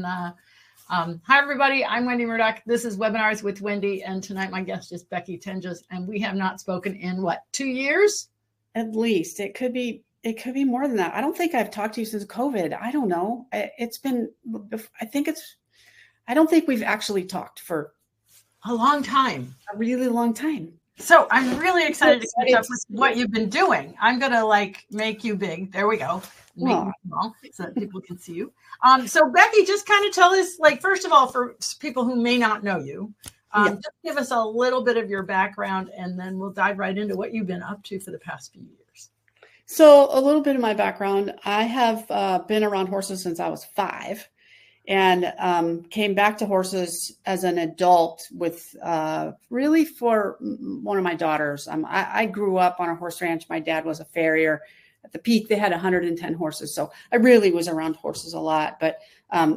Hi, everybody. I'm Wendy Murdoch. This is Webinars with Wendy. And tonight my guest is Becky Tenges. And we have not spoken in, 2 years? At least. It could be more than that. I don't think I've talked to you since COVID. I don't know. I don't think we've actually talked for a long time. A really long time. So I'm really excited to catch up with what you've been doing. I'm going to make you big. There we go. Make you small so that people can see you. So Becky, just kind of tell us, first of all, for people who may not know you, just give us a little bit of your background, and then we'll dive right into what you've been up to for the past few years. So a little bit of my background. I have been around horses since I was 5. And came back to horses as an adult with really for one of my daughters. I grew up on a horse ranch. My dad was a farrier. At the peak, they had 110 horses. So I really was around horses a lot. But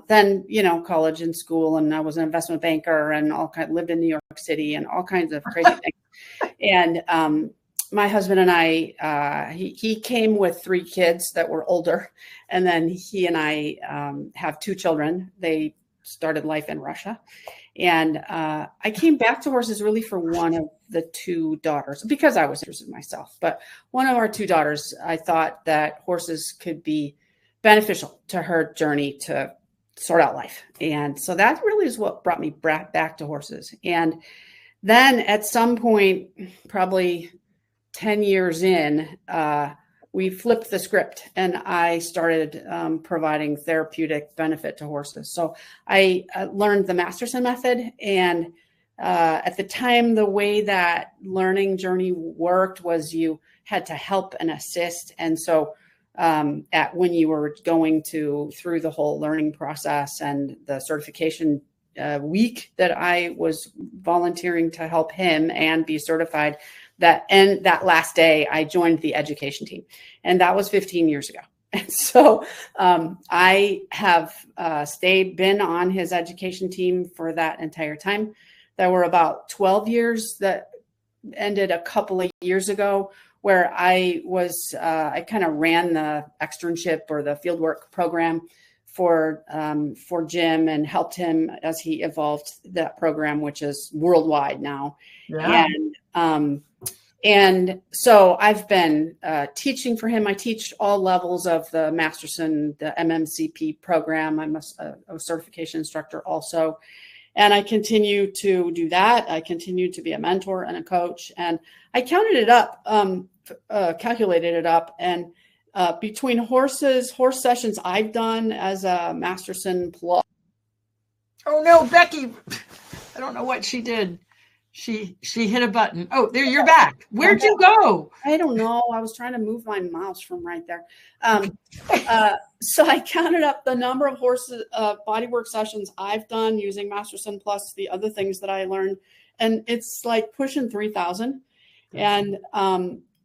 then, college and school, and I was an investment banker and lived in New York City and all kinds of crazy things. And my husband and I, he came with 3 kids that were older. And then he and I have 2 children. They started life in Russia. And I came back to horses really for one of the 2 daughters because I was interested in myself. But one of our 2 daughters, I thought that horses could be beneficial to her journey to sort out life. And so that really is what brought me back to horses. And then at some point, probably 10 years in, we flipped the script and I started providing therapeutic benefit to horses. So I learned the Masterson method. And at the time, the way that learning journey worked was you had to help and assist. And so when you were going through the whole learning process and the certification week that I was volunteering to help him and be certified, that last day I joined the education team, and that was 15 years ago. And so I have been on his education team for that entire time. There were about 12 years that ended a couple of years ago where I kind of ran the externship or the fieldwork program for Jim and helped him as he evolved that program, which is worldwide now. Yeah. And so I've been teaching for him. I teach all levels of the Masterson, the MMCP program. I'm a certification instructor also. And I continue to do that. I continue to be a mentor and a coach. And I calculated it up. And between horse sessions I've done as a Masterson Plus. Oh, no, Becky. I don't know what she did. She hit a button. Oh, there, you're back. Where'd you go? I don't know. I was trying to move my mouse from right there. So I counted up the number of horses, bodywork sessions I've done using Masterson plus the other things that I learned. And it's like pushing 3,000.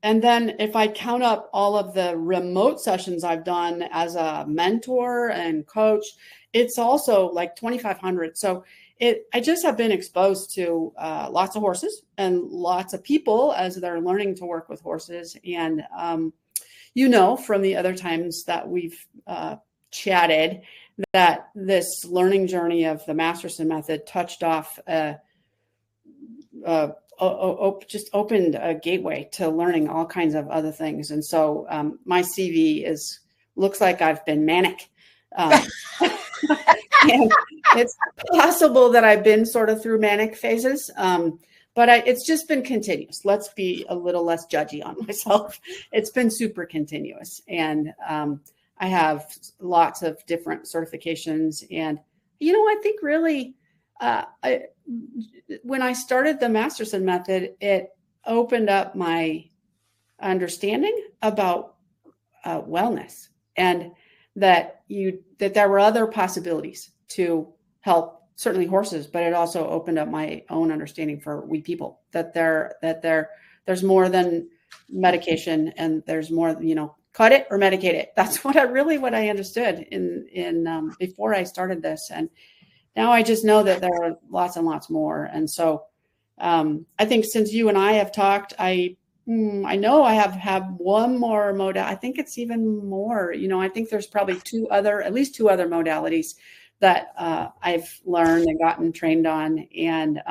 And then if I count up all of the remote sessions I've done as a mentor and coach, it's also like 2,500. So I just have been exposed to lots of horses and lots of people as they're learning to work with horses. And, from the other times that we've chatted, that this learning journey of the Masterson method touched off, just opened a gateway to learning all kinds of other things. And so my CV looks like I've been manic. And it's possible that I've been sort of through manic phases, but it's just been continuous. Let's be a little less judgy on myself. It's been super continuous. And I have lots of different certifications. And, I think really when I started the Masterson method, it opened up my understanding about wellness, and that there were other possibilities to help certainly horses, but it also opened up my own understanding for we people, that there's more than medication, and there's more, cut it or medicate it. That's what I understood in before I started this. And now I just know that there are lots and lots more. And so I think since you and I have talked, I know I have had one more modality. I think it's even more, I think there's probably at least two other modalities that I've learned and gotten trained on. And,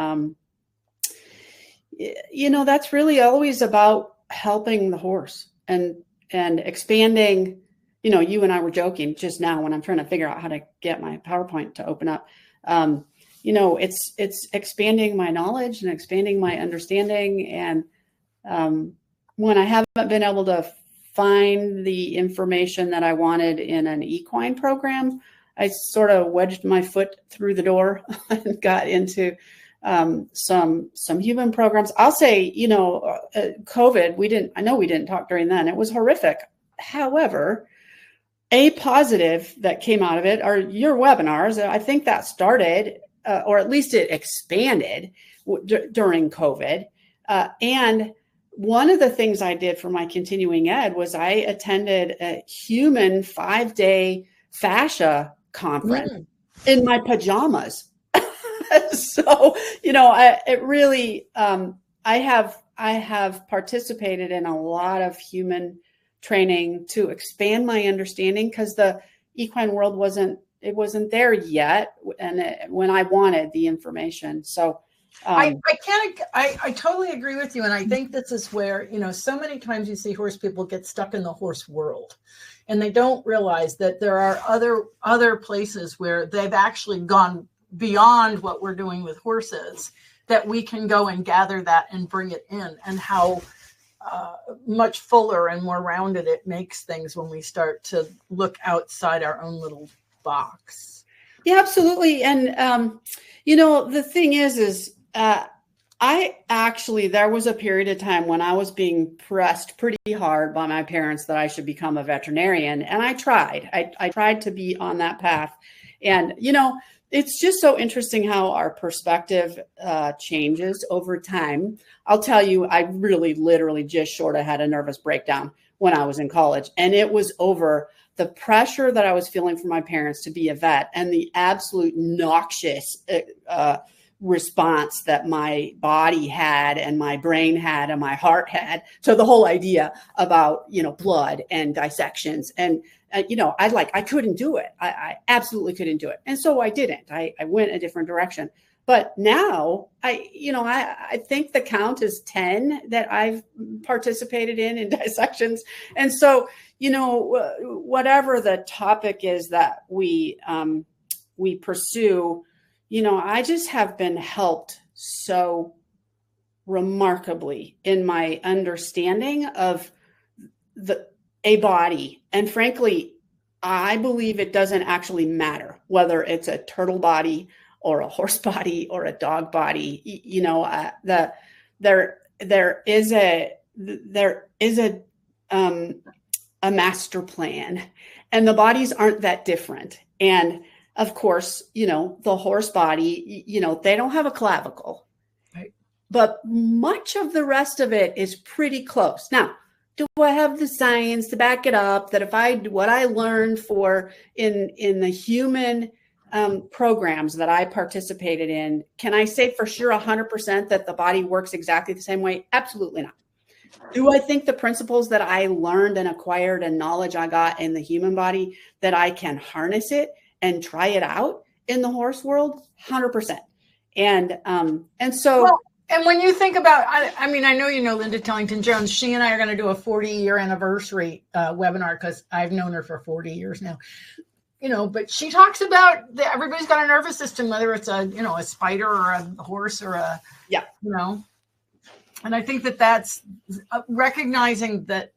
that's really always about helping the horse and expanding. You and I were joking just now when I'm trying to figure out how to get my PowerPoint to open up. It's expanding my knowledge and expanding my understanding. And when I haven't been able to find the information that I wanted in an equine program, I sort of wedged my foot through the door and got into some human programs. I'll say, COVID, I know we didn't talk during then. It was horrific. However, a positive that came out of it are your webinars. I think that started, or at least it expanded during COVID. And one of the things I did for my continuing ed was I attended a human 5-day fascia conference in my pajamas. So, I have participated in a lot of human training to expand my understanding, because the equine world wasn't there yet, and when I wanted the information. So I totally agree with you. And I think this is where, so many times you see horse people get stuck in the horse world, and they don't realize that there are other places where they've actually gone beyond what we're doing with horses, that we can go and gather that and bring it in, and how much fuller and more rounded it makes things when we start to look outside our own little box. Yeah, absolutely. And, the thing is there was a period of time when I was being pressed pretty hard by my parents that I should become a veterinarian. And I tried. I tried to be on that path. And, it's just so interesting how our perspective changes over time. I'll tell you, I really literally just short of had a nervous breakdown when I was in college. And it was over the pressure that I was feeling from my parents to be a vet, and the absolute noxious response that my body had and my brain had and my heart had to the whole idea about, blood and dissections. And, I couldn't do it. I absolutely couldn't do it. And so I didn't. I went a different direction. But now I think the count is 10 that I've participated in dissections. And so, whatever the topic is that we pursue, I just have been helped so remarkably in my understanding of a body. And frankly, I believe it doesn't actually matter whether it's a turtle body or a horse body or a dog body. There is a master plan, and the bodies aren't that different. And of course, the horse body, they don't have a clavicle, right? But much of the rest of it is pretty close. Now, do I have the science to back it up that what I learned in the human programs that I participated in, can I say for sure 100% that the body works exactly the same way? Absolutely not. Do I think the principles that I learned and acquired and knowledge I got in the human body, that I can harness it and try it out in the horse world? 100%. And so. Well, and when you think about, I know Linda Tellington-Jones. She and I are going to do a 40-year anniversary webinar, because I've known her for 40 years now. But she talks about everybody's got a nervous system, whether it's a spider or a horse or and I think that's recognizing that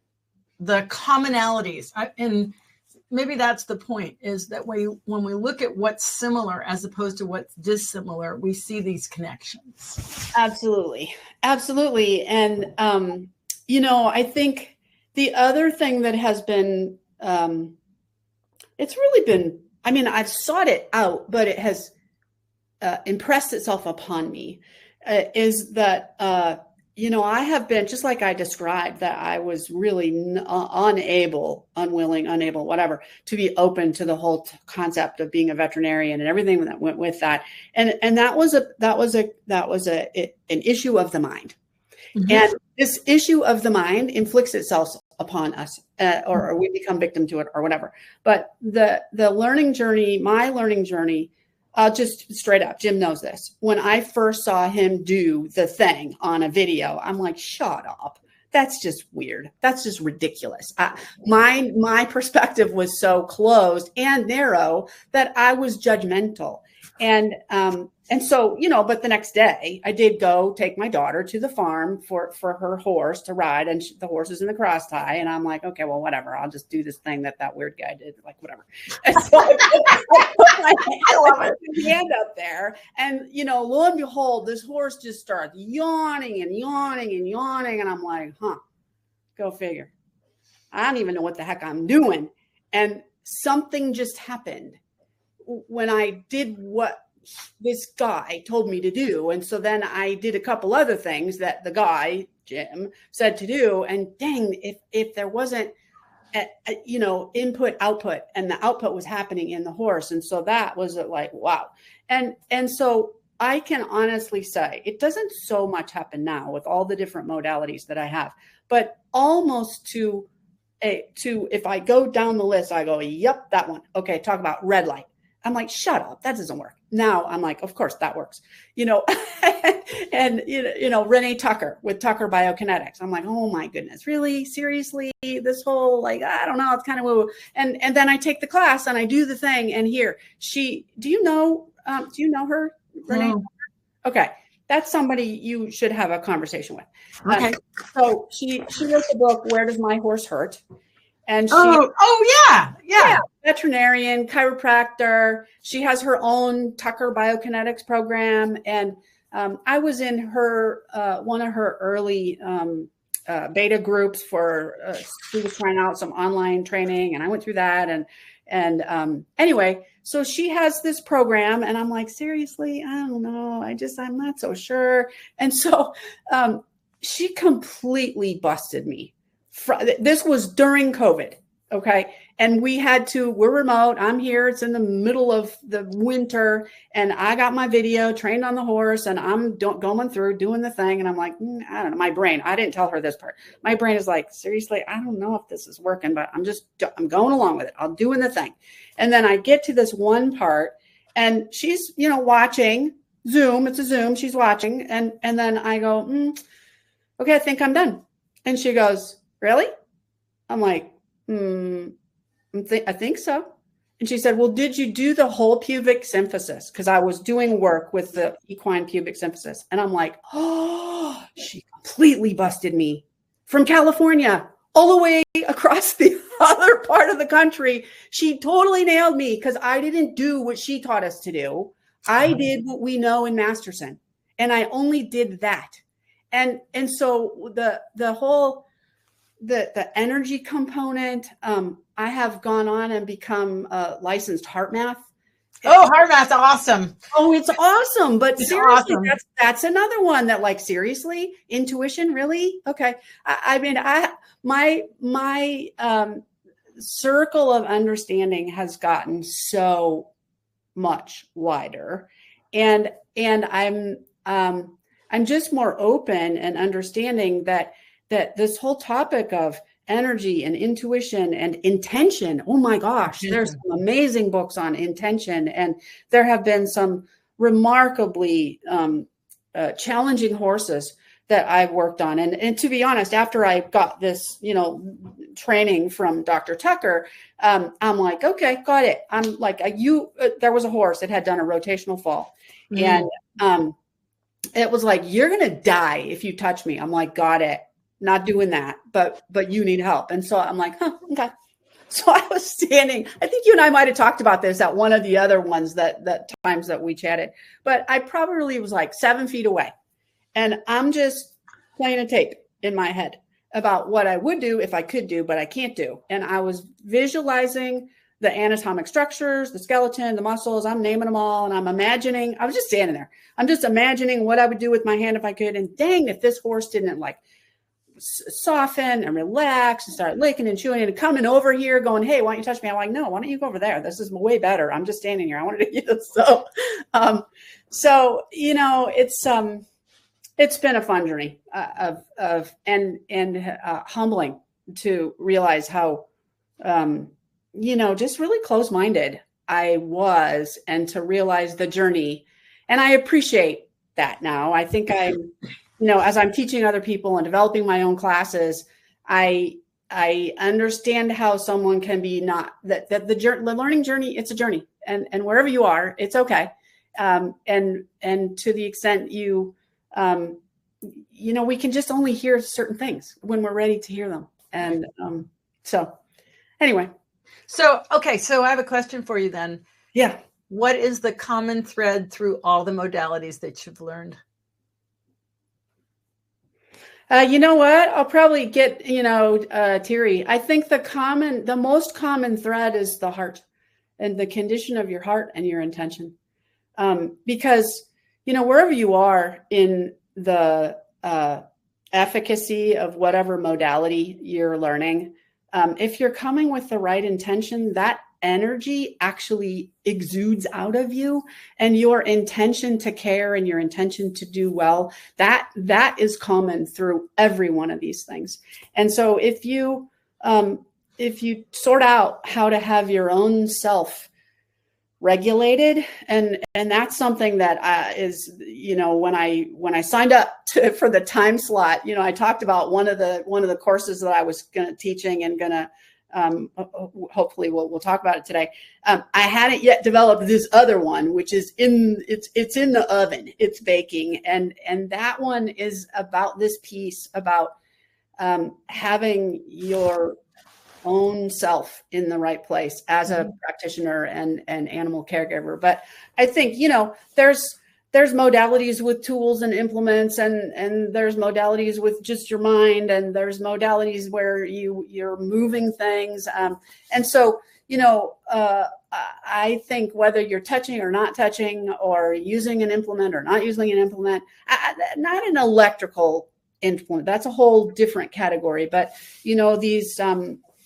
the commonalities, and maybe that's the point, is that when we look at what's similar as opposed to what's dissimilar, we see these connections. Absolutely. Absolutely. And, I think the other thing that has been, it's really been, I've sought it out, but it has impressed itself upon me, is that, I have been, just like I described, that I was really unwilling, unable, to be open to the whole concept of being a veterinarian and everything that went with that. And that was an issue of the mind. Mm-hmm. And this issue of the mind inflicts itself upon us, or we become victim to it or whatever. But the learning journey, my learning journey, just straight up, Jim knows this. When I first saw him do the thing on a video, I'm like, shut up. That's just weird. That's just ridiculous. My perspective was so closed and narrow that I was judgmental. And so, but the next day I did go take my daughter to the farm for her horse to ride, and the horse is in the cross tie. And I'm like, okay, well, whatever. I'll just do this thing that weird guy did, like whatever. And so I put my hand up there, and lo and behold, this horse just starts yawning and yawning and yawning. And I'm like, go figure. I don't even know what the heck I'm doing. And something just happened when I did what this guy told me to do. And so then I did a couple other things that the guy, Jim, said to do. And dang, if there wasn't, input, output, and the output was happening in the horse. And so that was like, wow. And so I can honestly say it doesn't so much happen now with all the different modalities that I have, but almost to if I go down the list, I go, yep, that one. Okay. Talk about red light. I'm like, shut up. That doesn't work. Now I'm like, of course that works, and, Renee Tucker with Tucker Biokinetics. I'm like, oh my goodness, really? Seriously? This whole, like, I don't know. It's kind of woo. And then I take the class and I do the thing. And here do you know her, Renee? No. Okay. That's somebody you should have a conversation with. Okay. So she wrote the book, Where Does My Horse Hurt? And she, yeah. Veterinarian, chiropractor. She has her own Tucker Biokinetics program. And I was in her one of her early beta groups for she was trying out some online training, and I went through that. And anyway, so she has this program, and I'm like, seriously, I don't know. I'm not so sure. And so she completely busted me. This was during COVID. Okay. And we're remote. I'm here. It's in the middle of the winter, and I got my video trained on the horse, and I'm going through doing the thing. And I'm like, I don't know. My brain, I didn't tell her this part. My brain is like, seriously, I don't know if this is working, but I'm going along with it. I'm doing the thing. And then I get to this one part, and she's, watching Zoom. It's a Zoom. She's watching. And then I go, okay, I think I'm done. And she goes, really? I'm like, I think so. And she said, well, did you do the whole pubic symphysis? Because I was doing work with the equine pubic symphysis. And I'm like, oh, she completely busted me from California all the way across the other part of the country. She totally nailed me because I didn't do what she taught us to do. I did what we know in Masterson, and I only did that. And so the whole the energy component, I have gone on and become a licensed heart math. Oh, heart math's awesome. Oh, it's awesome. But it's seriously, awesome. That's another one that, like, seriously, intuition, really? Okay. My circle of understanding has gotten so much wider, and I'm just more open and understanding that this whole topic of energy and intuition and intention. Oh my gosh, there's some amazing books on intention, and there have been some remarkably challenging horses that I've worked on. And to be honest, after I got this, training from Dr. Tucker, I'm like, okay, got it. I'm like, there was a horse that had done a rotational fall, and it was like, you're going to die if you touch me. I'm like, got it. Not doing that, but you need help. And so I'm like, okay. So I was standing, I think you and I might've talked about this at one of the other ones that times that we chatted, but I probably was like 7 feet away, and I'm just playing a tape in my head about what I would do if I could do, but I can't do. And I was visualizing the anatomic structures, the skeleton, the muscles, I'm naming them all. And I'm imagining, I was just standing there. I'm just imagining what I would do with my hand if I could. And dang, if this horse didn't like soften and relax and start licking and chewing and coming over here going, hey, why don't you touch me? I'm like, no, why don't you go over there? This is way better. I'm just standing here. I wanted to, so, it's been a fun journey of humbling, to realize how, just really close-minded I was, and to realize the journey. And I appreciate that now. I think as I'm teaching other people and developing my own classes, I understand how someone can be the learning journey, it's a journey, and wherever you are, it's okay. And to the extent we can just only hear certain things when we're ready to hear them. And so anyway. So I have a question for you then. Yeah. What is the common thread through all the modalities that you've learned? You know what? I'll probably get, teary. I think the most common thread is the heart and the condition of your heart and your intention. Because, wherever you are in the efficacy of whatever modality you're learning, if you're coming with the right intention, that energy actually exudes out of you, and your intention to care and your intention to do well, that is common through every one of these things. And so if you sort out how to have your own self regulated, and that's something that is, when I signed up for the time slot, I talked about one of the courses that I was teaching and gonna hopefully we'll talk about it today. I hadn't yet developed this other one, which is it's in the oven, it's baking. And that one is about this piece about having your own self in the right place as a practitioner and animal caregiver. But I think, there's modalities with tools and implements, and there's modalities with just your mind, and there's modalities where you're moving things. And so, I think whether you're touching or not touching, or using an implement or not using an implement, not an electrical implement, that's a whole different category. But, these,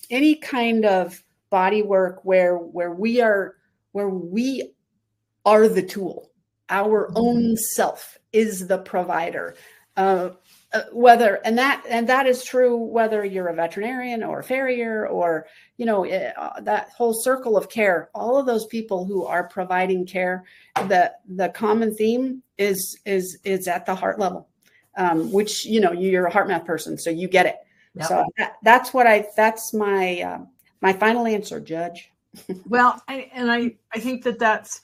any kind of body work where we are the tool. Our own self is the provider. That is true whether you're a veterinarian or a farrier or that whole circle of care. All of those people who are providing care, the common theme is at the heart level, which you're a heart math person, so you get it. Yep. So that's my final answer, Judge. Well, I think that's.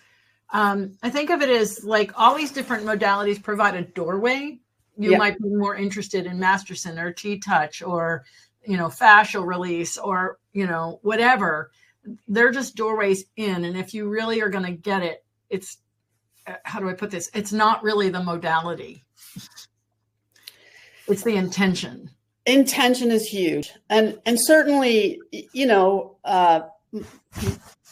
I think of it as like all these different modalities provide a doorway. You might be more interested in Masterson or T-Touch or, fascial release or, whatever. They're just doorways in. And if you really are going to get it, it's, how do I put this? It's not really the modality. It's the intention. Intention is huge. And certainly,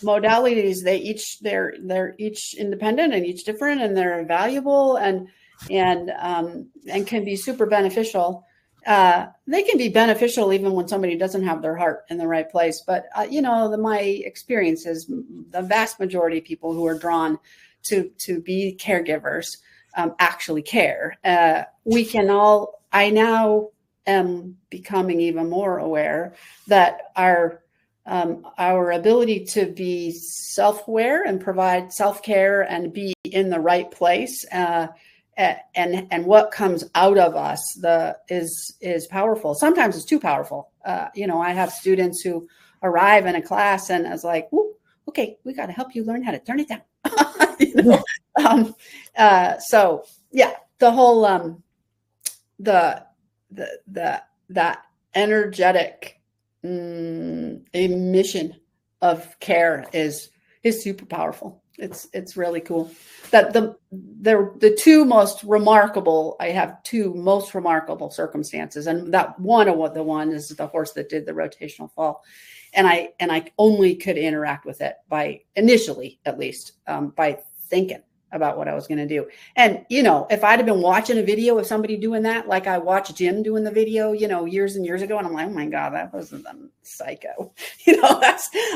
modalities, they're each independent and each different, and they're valuable and can be super beneficial. They can be beneficial even when somebody doesn't have their heart in the right place. But my experience is the vast majority of people who are drawn to be caregivers actually care. I now am becoming even more aware that our ability to be self-aware and provide self-care and be in the right place, and what comes out of us is powerful. Sometimes it's too powerful. I have students who arrive in a class and I was like, "Ooh, okay, we got to help you learn how to turn it down." So yeah, the whole that energetic emission of care is super powerful. It's really cool. That the two most remarkable, I have two most remarkable circumstances, and that one of the one is the horse that did the rotational fall, and I only could interact with it by initially, at least, by thinking about what I was going to do. And, if I'd have been watching a video of somebody doing that, like I watched Jim doing the video, years and years ago, and I'm like, oh my God, that was a psycho.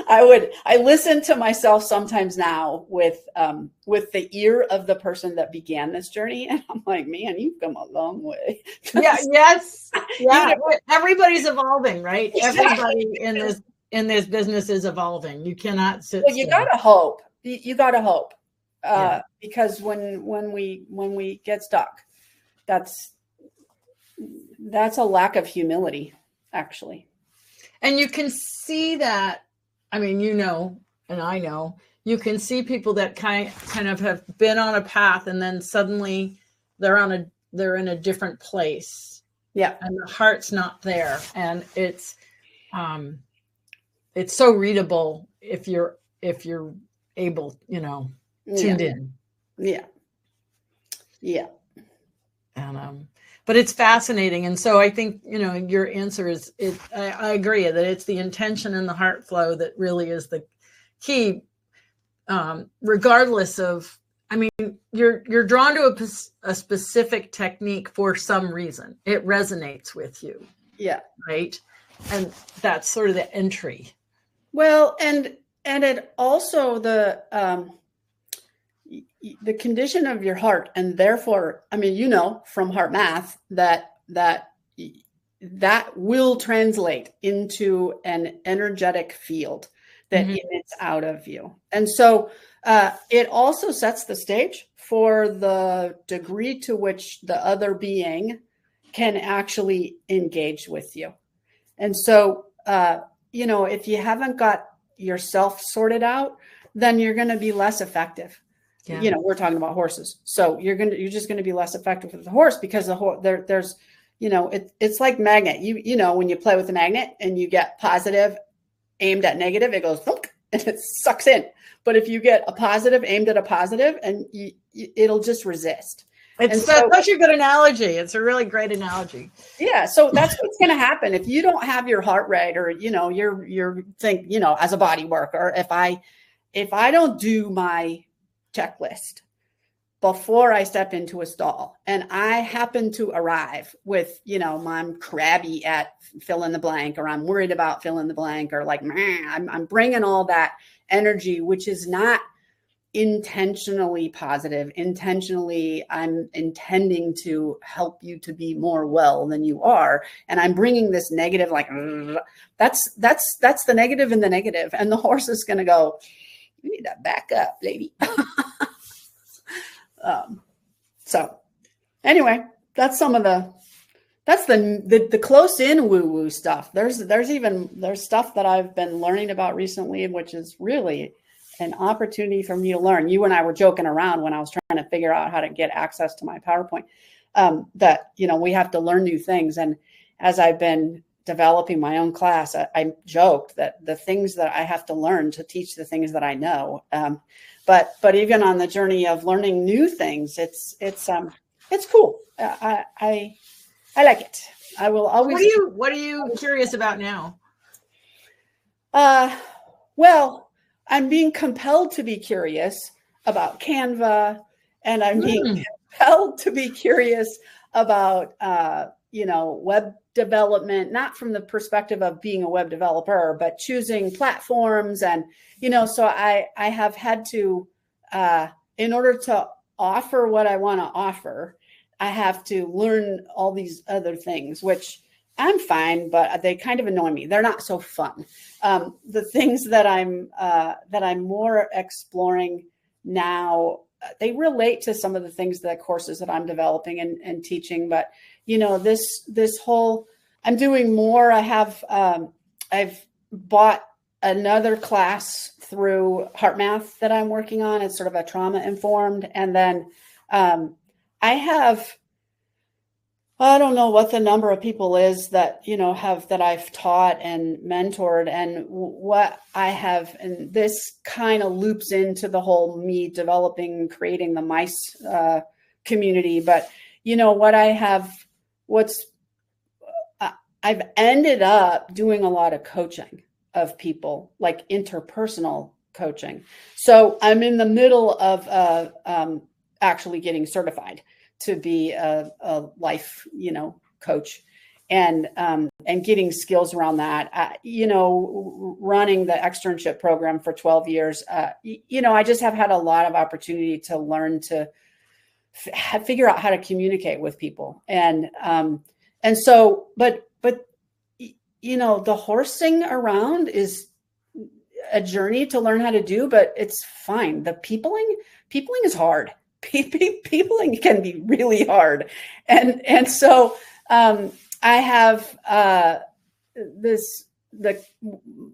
I listen to myself sometimes now with the ear of the person that began this journey. And I'm like, man, you've come a long way. Yeah. Yes. Yeah. Everybody's evolving, right? Everybody in this business is evolving. You cannot sit still. You gotta hope. You gotta hope. Because when we get stuck, that's a lack of humility, actually. And you can see that. I mean, and I know, you can see people that kind of have been on a path, and then suddenly they're in a different place. Yeah, and the heart's not there, and it's so readable if you're able, tuned in. Yeah. And but it's fascinating. And so I think, your answer is I agree that it's the intention and the heart flow that really is the key. Regardless of, you're drawn to a specific technique for some reason. It resonates with you. Yeah. Right. And that's sort of the entry. Well, and it also the condition of your heart, and therefore, from heart math that will translate into an energetic field that emits out of you. And so it also sets the stage for the degree to which the other being can actually engage with you. And so, if you haven't got yourself sorted out, then you're going to be less effective. Yeah. We're talking about horses. So you're just going to be less effective with the horse, because there's, it's like magnet. When you play with a magnet and you get positive aimed at negative, it goes thunk, and it sucks in. But if you get a positive aimed at a positive, and it'll just resist. It's such a good analogy. It's a really great analogy. Yeah. So that's what's going to happen if you don't have your heart right, or, your think, as a body worker, if I don't do my checklist before I step into a stall, and I happen to arrive with, I'm crabby at fill in the blank, or I'm worried about fill in the blank, or like, I'm bringing all that energy, which is not intentionally positive. Intentionally, I'm intending to help you to be more well than you are, and I'm bringing this negative, like that's the negative in the negative, and the horse is going to go, you need to back up, lady. So anyway, that's some of the close in woo-woo stuff. There's stuff that I've been learning about recently, which is really an opportunity for me to learn. You and I were joking around when I was trying to figure out how to get access to my PowerPoint, that, we have to learn new things. And as I've been developing my own class, I joked that the things that I have to learn to teach the things that I know. But even on the journey of learning new things, it's cool. I like it. I will always. What are you curious about now? Well, I'm being compelled to be curious about Canva, and I'm being compelled to be curious about, web development, not from the perspective of being a web developer, but choosing platforms. And, so I have had to, in order to offer what I want to offer, I have to learn all these other things, which I'm fine, but they kind of annoy me. They're not so fun. The things that I'm more exploring now, they relate to some of the things, the courses that I'm developing and teaching. But, this whole, I'm doing more. I've bought another class through Heart Math that I'm working on. It's sort of a trauma informed. And then I don't know what the number of people is that, that I've taught and mentored, and what I have. And this kind of loops into the whole me developing, creating the mice community. But, I've ended up doing a lot of coaching of people, like interpersonal coaching. So I'm in the middle of actually getting certified to be a life, coach, and getting skills around that. Running the externship program for 12 years, I just have had a lot of opportunity to learn to figure out how to communicate with people. And so, but the horsing around is a journey to learn how to do, but it's fine. The peopling is hard. Peopling can be really hard. And so, I have, the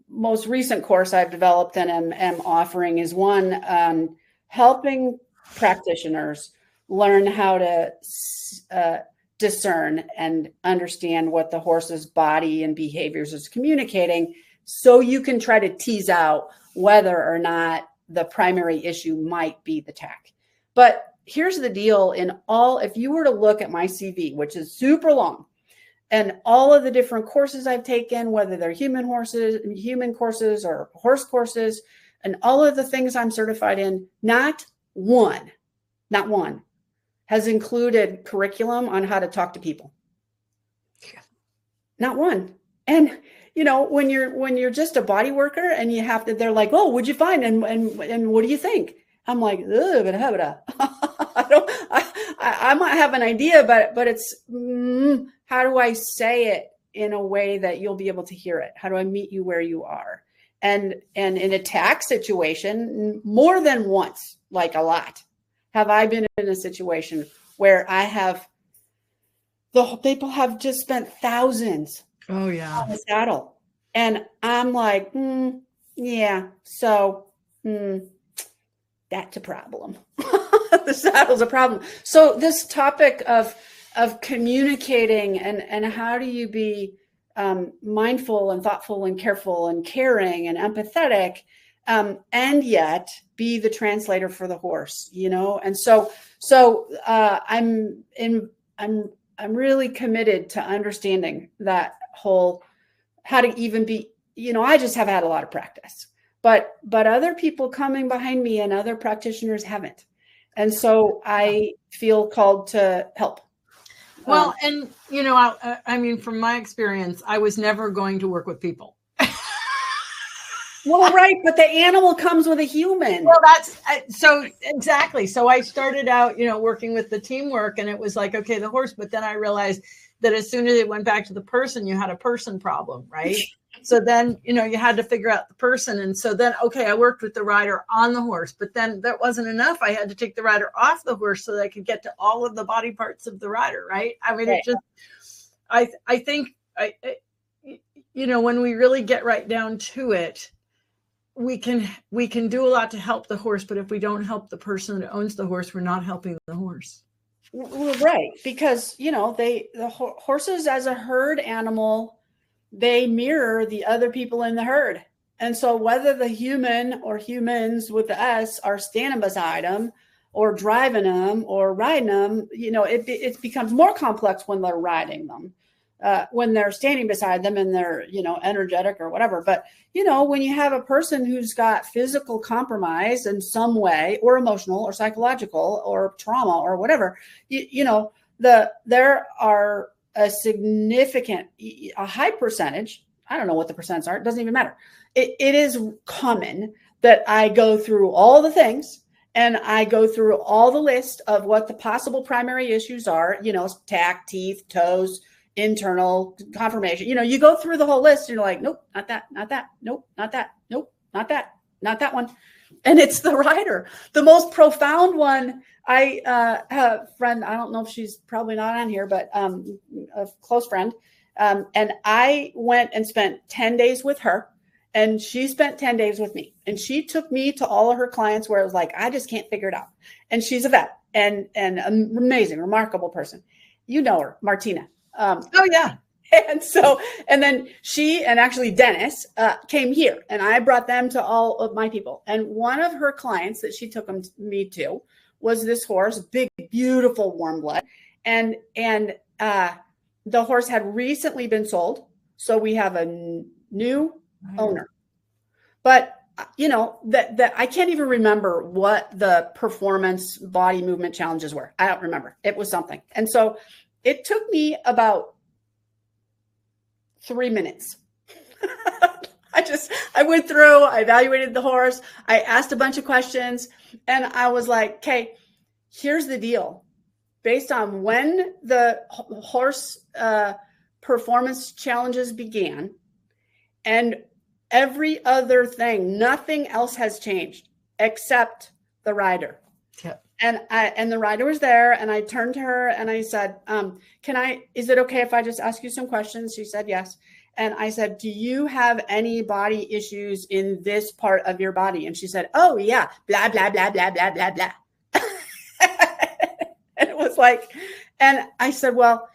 most recent course I've developed and am offering is one on helping practitioners learn how to discern and understand what the horse's body and behaviors is communicating, so you can try to tease out whether or not the primary issue might be the tack. But here's the deal: if you were to look at my CV, which is super long, and all of the different courses I've taken, whether they're human courses or horse courses, and all of the things I'm certified in, not one has included curriculum on how to talk to people. Not one. And when you're just a body worker and you have to, they're like, oh, what'd you find? And what do you think? I'm like, I might have an idea, but it's, how do I say it in a way that you'll be able to hear it? How do I meet you where you are? And in a tack situation, more than once, like a lot, have I been in a situation where the people have just spent thousands on the saddle. And I'm like, yeah, so that's a problem. The saddle's a problem. So this topic of communicating and how do you be mindful and thoughtful and careful and caring and empathetic, and yet be the translator for the horse, And so I'm really committed to understanding that whole, how to even be, I just have had a lot of practice, but other people coming behind me and other practitioners haven't. And so I feel called to help. Well, and, I mean, from my experience, I was never going to work with people. Well, right. But the animal comes with a human. Well, exactly. So I started out, working with the teamwork, and it was like, okay, the horse. But then I realized that as soon as it went back to the person, you had a person problem, right? So then, you had to figure out the person. And so then, okay, I worked with the rider on the horse, but then that wasn't enough. I had to take the rider off the horse so that I could get to all of the body parts of the rider, right? I mean, right. It just, I think, when we really get right down to it, we can do a lot to help the horse, but if we don't help the person that owns the horse, we're not helping the horse. Well, right. Because, the horses as a herd animal, they mirror the other people in the herd. And so whether the human or humans with the S are standing beside them or driving them or riding them, it becomes more complex when they're riding them, when they're standing beside them and they're, energetic or whatever. But, when you have a person who's got physical compromise in some way, or emotional or psychological or trauma or whatever, there are a high percentage. I don't know what the percents are. It doesn't even matter. It is common that I go through all the things and I go through all the list of what the possible primary issues are, tack, teeth, toes, internal conformation. You go through the whole list and you're like, nope, not that, not that. Nope, not that. Nope, not that, not that one. And it's the rider. The most profound one, I have a friend, I don't know if she's probably not on here, but a close friend. And I went and spent 10 days with her, and she spent 10 days with me. And she took me to all of her clients where it was like, I just can't figure it out. And she's a vet and an amazing, remarkable person. You know her, Martina. Oh, yeah. And then she and actually Dennis came here, and I brought them to all of my people. And one of her clients that she took me to was this horse, big, beautiful warm blood. And the horse had recently been sold. So we have a new owner. But that I can't even remember what the performance body movement challenges were. I don't remember. It was something. And so it took me about 3 minutes. I went through, I evaluated the horse. I asked a bunch of questions and I was like, okay, here's the deal. Based on when the horse performance challenges began and every other thing, nothing else has changed except the rider. Yep. And the rider was there and I turned to her and I said, is it okay if I just ask you some questions? She said, yes. And I said, do you have any body issues in this part of your body? And she said, oh yeah, blah, blah, blah, blah, blah, blah, blah. And it was like, and I said, well,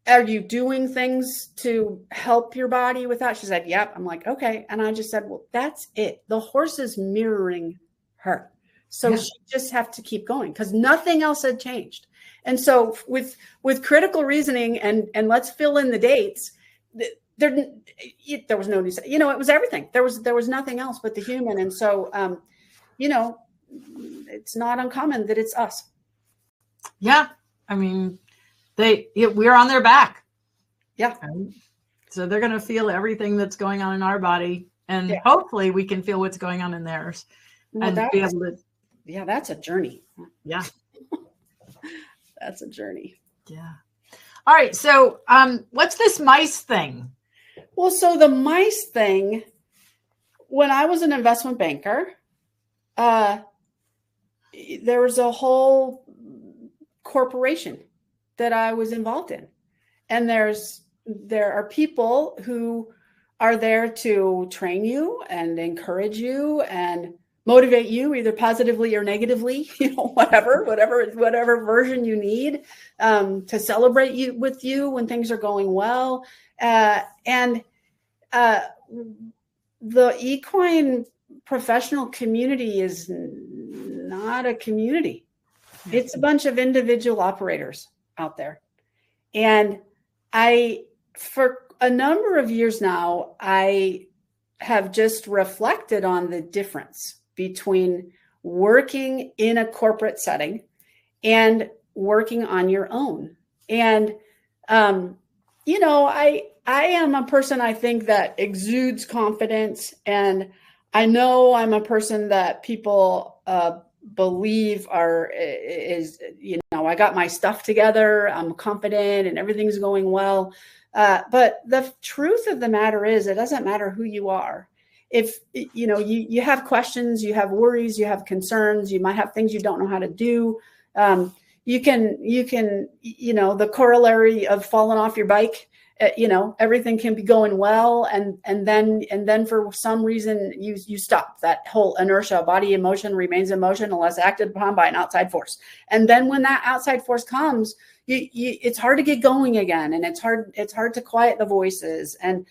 are you doing things to help your body with that? She said, yep. I'm like, okay. And I just said, well, that's it. The horse is mirroring her. So she just have to keep going because nothing else had changed. And so with critical reasoning and let's fill in the dates, there was no new, it was everything. There was nothing else but the human. And so, it's not uncommon that it's us. Yeah. I mean, we're on their back. Yeah. Right? So they're going to feel everything that's going on in our body. And hopefully we can feel what's going on in theirs. Well, and be able to. Yeah, that's a journey. Yeah. That's a journey. Yeah. All right. So what's this mice thing? Well, so the mice thing, when I was an investment banker, there was a whole corporation that I was involved in. And there are people who are there to train you and encourage you and motivate you either positively or negatively, whatever version you need, to celebrate with you when things are going well. And the equine professional community is not a community. It's a bunch of individual operators out there. And for a number of years now, I have just reflected on the difference between working in a corporate setting and working on your own. And, I am a person, I think, that exudes confidence. And I know I'm a person that people believe I got my stuff together. I'm confident and everything's going well. But the truth of the matter is, it doesn't matter who you are. If you have questions, you have worries, you have concerns, you might have things you don't know how to do. You can, the corollary of falling off your bike, everything can be going well. And then for some reason you stop. That whole inertia, body in motion remains in motion unless acted upon by an outside force. And then when that outside force comes, it's hard to get going again. And it's hard to quiet the voices. And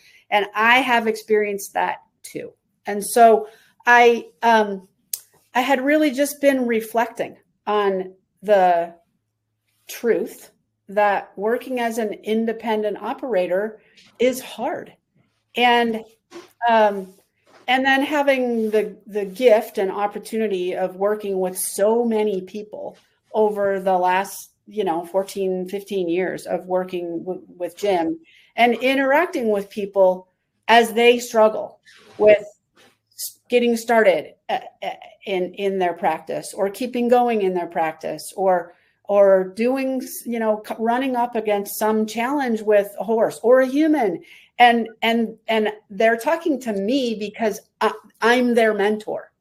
I have experienced that too. And so I had really just been reflecting on the truth that working as an independent operator is hard. And then having the gift and opportunity of working with so many people over the last, 14, 15 years of working with Jim and interacting with people as they struggle with getting started in their practice or keeping going in their practice or doing, running up against some challenge with a horse or a human. And they're talking to me because I'm their mentor.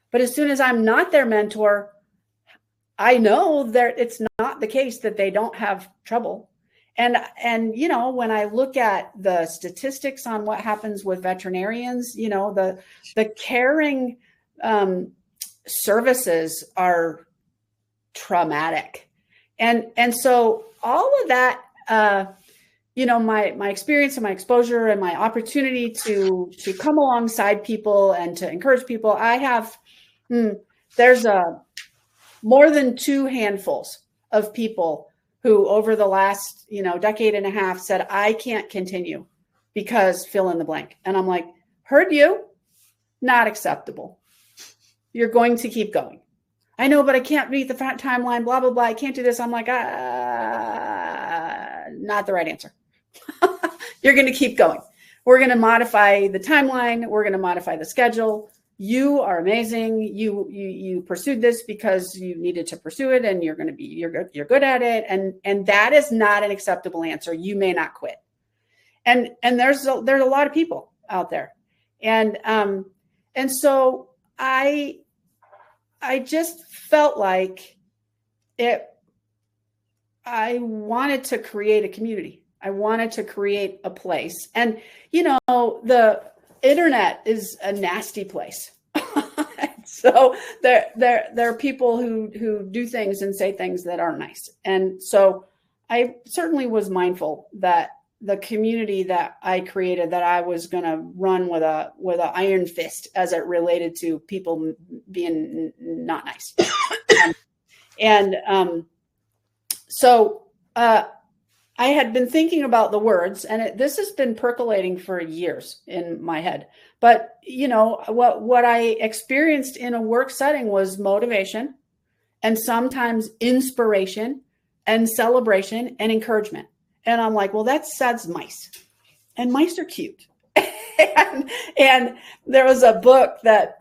But as soon as I'm not their mentor, I know that it's not the case that they don't have trouble. And when I look at the statistics on what happens with veterinarians, the caring services are traumatic. And so all of that, my experience and my exposure and my opportunity to come alongside people and to encourage people, I have, there's more than 2 handfuls of people who over the last, decade and a half said, I can't continue because fill in the blank. And I'm like, heard you. not acceptable. You're going to keep going. I know, but I can't meet the timeline, blah, blah, blah. I can't do this. I'm like, not the right answer. You're going to keep going. We're going to modify the timeline. We're going to modify the schedule. You are amazing. You pursued this because you needed to pursue it, and you're good at it. And that is not an acceptable answer. You may not quit. And there's a lot of people out there. And so I just felt like I wanted to create a community. I wanted to create a place. And, the internet is a nasty place. So there are people who do things and say things that aren't nice. And so I certainly was mindful that the community that I created, that I was going to run with a iron fist as it related to people being not nice. So I had been thinking about the words, and this has been percolating for years in my head. But, what I experienced in a work setting was motivation, and sometimes inspiration, and celebration, and encouragement. And I'm like, well, that says mice, and mice are cute. and there was a book that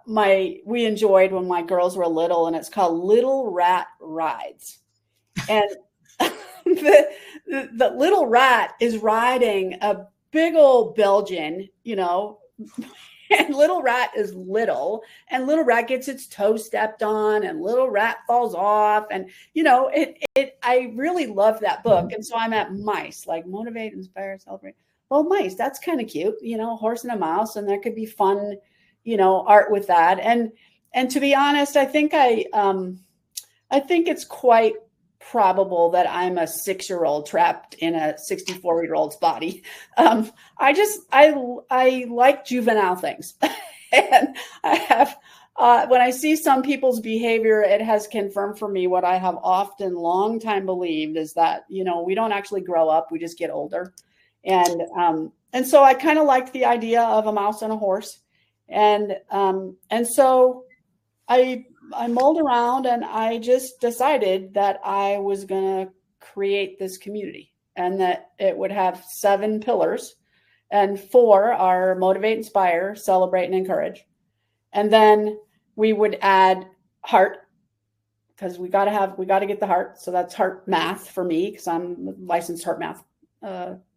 we enjoyed when my girls were little, and it's called Little Rat Rides. And the little rat is riding a big old Belgian, and little rat is little, and little rat gets its toe stepped on, and little rat falls off. And, I really love that book. And so I'm at mice, like motivate, inspire, celebrate. Well, mice, that's kind of cute, a horse and a mouse, and there could be fun, art with that. And to be honest, I think it's quite probable that I'm a 6-year-old trapped in a 64-year-old's body. I like juvenile things. And I have, when I see some people's behavior, it has confirmed for me what I have often long time believed is that, we don't actually grow up, we just get older. And so I kind of liked the idea of a mouse and a horse. And so I mulled around, and I just decided that I was going to create this community, and that it would have 7 pillars, and 4 are motivate, inspire, celebrate, and encourage. And then we would add heart, because we got to get the heart. So that's heart math for me, because I'm a licensed heart math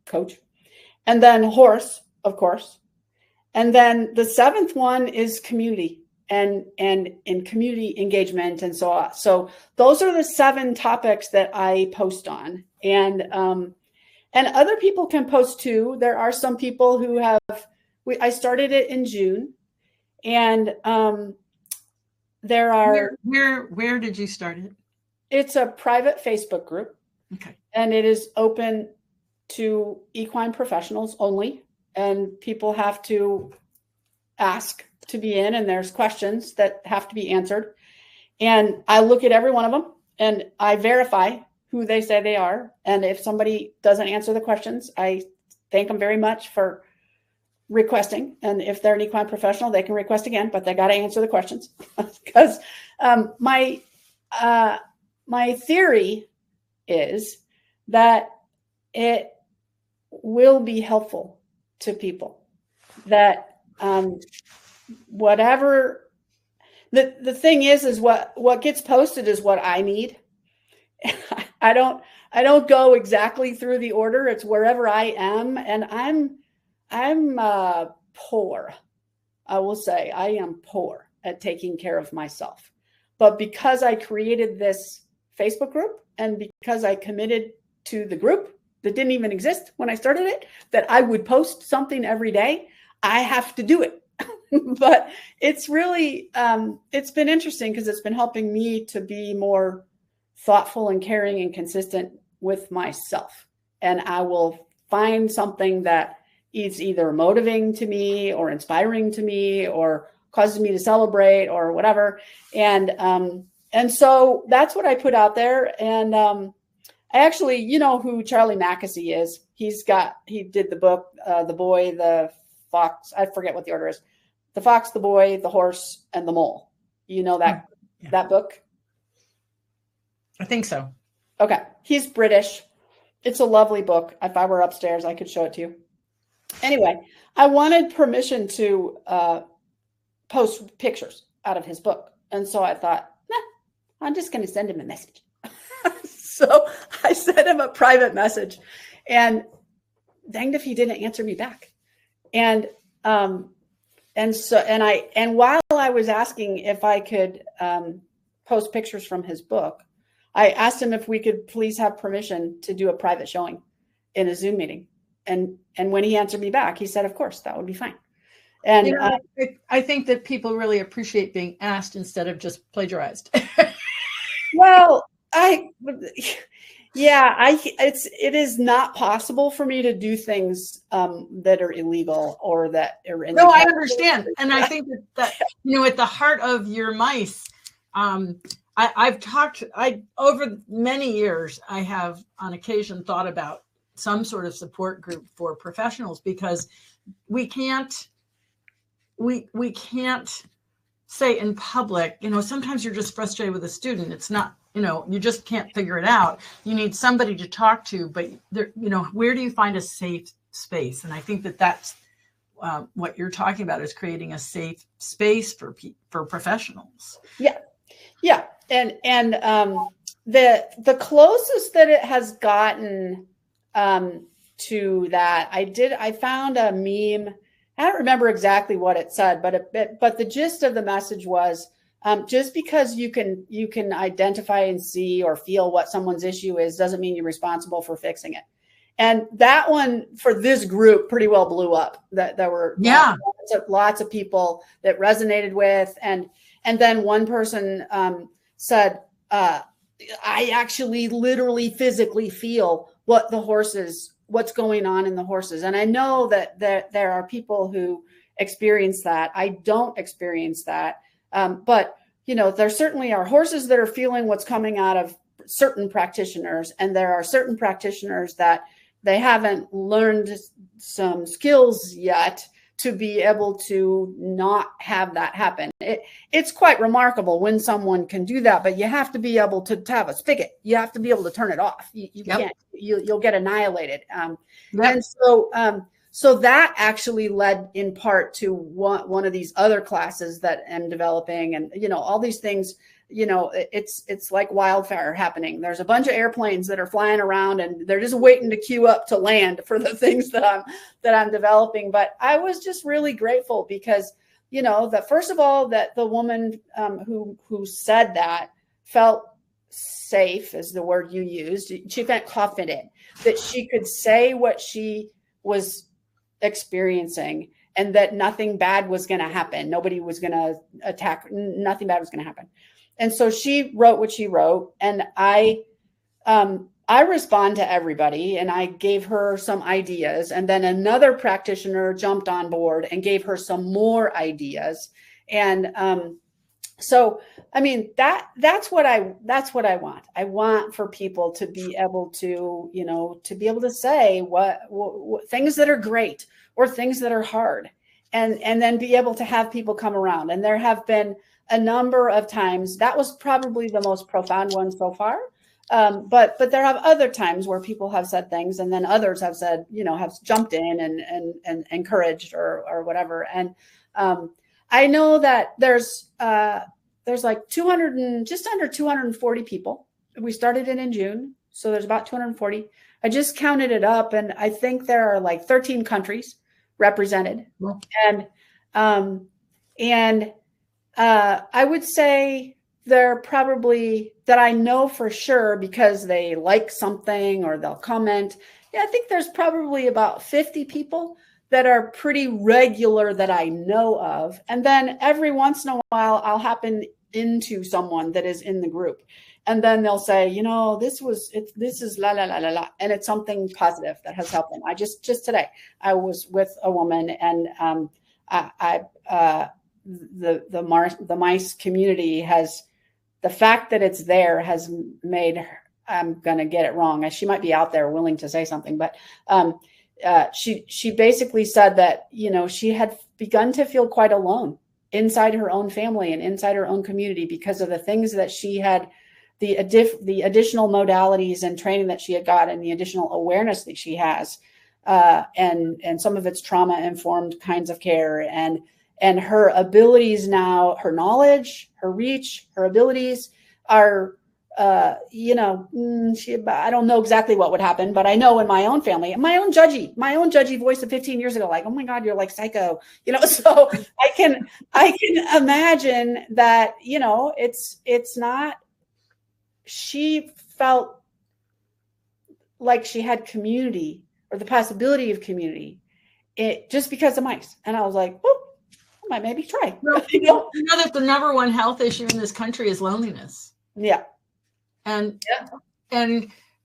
coach. And then horse, of course. And then the 7th one is community. And in community engagement and so on. So those are the 7 topics that I post on, and other people can post too. There are some people who I started it in June, and there are. Where did you start it? It's a private Facebook group. Okay. And it is open to equine professionals only, and people have to ask to be in, and there's questions that have to be answered. And I look at every one of them, and I verify who they say they are. And if somebody doesn't answer the questions, I thank them very much for requesting. And if they're an equine professional, they can request again, but they got to answer the questions. Because my theory is that it will be helpful to people, that whatever the thing is what gets posted is what I need. I don't go exactly through the order. It's wherever I am. And I'm poor. I will say I am poor at taking care of myself. But because I created this Facebook group, and because I committed to the group that didn't even exist when I started it, that I would post something every day, I have to do it. But it's really, it's been interesting, because it's been helping me to be more thoughtful and caring and consistent with myself. And I will find something that is either motivating to me or inspiring to me or causes me to celebrate or whatever. And so that's what I put out there. And I actually, you know who Charlie Mackesy is. He did the book, The Boy, the Fox. I forget what the order is. The Fox, the Boy, the Horse, and the Mole. You know that that book? I think so. Okay. He's British. It's a lovely book. If I were upstairs, I could show it to you. Anyway, I wanted permission to post pictures out of his book. And so I thought, I'm just going to send him a message. So I sent him a private message, and danged if he didn't answer me back. And while I was asking if I could post pictures from his book, I asked him if we could please have permission to do a private showing in a Zoom meeting. And when he answered me back, he said, of course, that would be fine. And I think that people really appreciate being asked instead of just plagiarized. Well, it is not possible for me to do things that are illegal or that are in. No, I understand. And I think that, at the heart of your mice, over many years, I have on occasion thought about some sort of support group for professionals, because we can't say in public, sometimes you're just frustrated with a student. It's not, you just can't figure it out. You need somebody to talk to, but where do you find a safe space? And I think that that's what you're talking about, is creating a safe space for professionals. Yeah. Yeah. And the closest that it has gotten to that, I found a meme. I don't remember exactly what it said, but the gist of the message was, just because you can identify and see or feel what someone's issue is, doesn't mean you're responsible for fixing it. And that one for this group pretty well blew up. That there were lots of people that resonated with, and then one person said, I actually literally physically feel what's going on in the horses. And I know that there are people who experience that. I don't experience that. But there certainly are horses that are feeling what's coming out of certain practitioners. And there are certain practitioners that they haven't learned some skills yet to be able to not have that happen. It's quite remarkable when someone can do that, but you have to be able to have a spigot. You have to be able to turn it off. You can't, you'll get annihilated. And so that actually led in part to one of these other classes that I'm developing, and, all these things, it's like wildfire happening. There's a bunch of airplanes that are flying around, and they're just waiting to queue up to land for the things that I'm developing. But I was just really grateful because, that first of all, that the woman who said that felt safe, is the word you used. She felt confident that she could say what she was experiencing, and that nothing bad was going to happen. Nobody was going to attack. Nothing bad was going to happen. And so she wrote what she wrote, and I respond to everybody, and I gave her some ideas, and then another practitioner jumped on board and gave her some more ideas. And so, I mean, that's what I want. I want for people to be able to, to be able to say what things that are great or things that are hard, and then be able to have people come around. And there have been a number of times, that was probably the most profound one so far. But there have other times where people have said things, and then others have said, have jumped in and encouraged or whatever. And I know that there's like 200 and just under 240 people. We started it in June, so there's about 240. I just counted it up, and I think there are like 13 countries represented. Wow. And I would say they're probably, that I know for sure because they like something or they'll comment. Yeah, I think there's probably about 50 people that are pretty regular that I know of. And then every once in a while, I'll happen into someone that is in the group. And then they'll say, this is la, la, la, la, la. And it's something positive that has helped them. I just today, I was with a woman, and the mice community has, the fact that it's there has made her, I'm going to get it wrong. She might be out there willing to say something, but she basically said that, she had begun to feel quite alone inside her own family and inside her own community because of the things that she had, the additional modalities and training that she had got, and the additional awareness that she has, and some of it's trauma informed kinds of care, and her abilities now, her knowledge, her reach, her abilities are, I don't know exactly what would happen, but I know in my own family, my own judgy voice of 15 years ago, like, oh my God, you're like psycho, so I can imagine that, it's not, she felt like she had community or the possibility of community just because of mice. And I was like, well, I might maybe try. Well, you know that the number one health issue in this country is loneliness. Yeah. And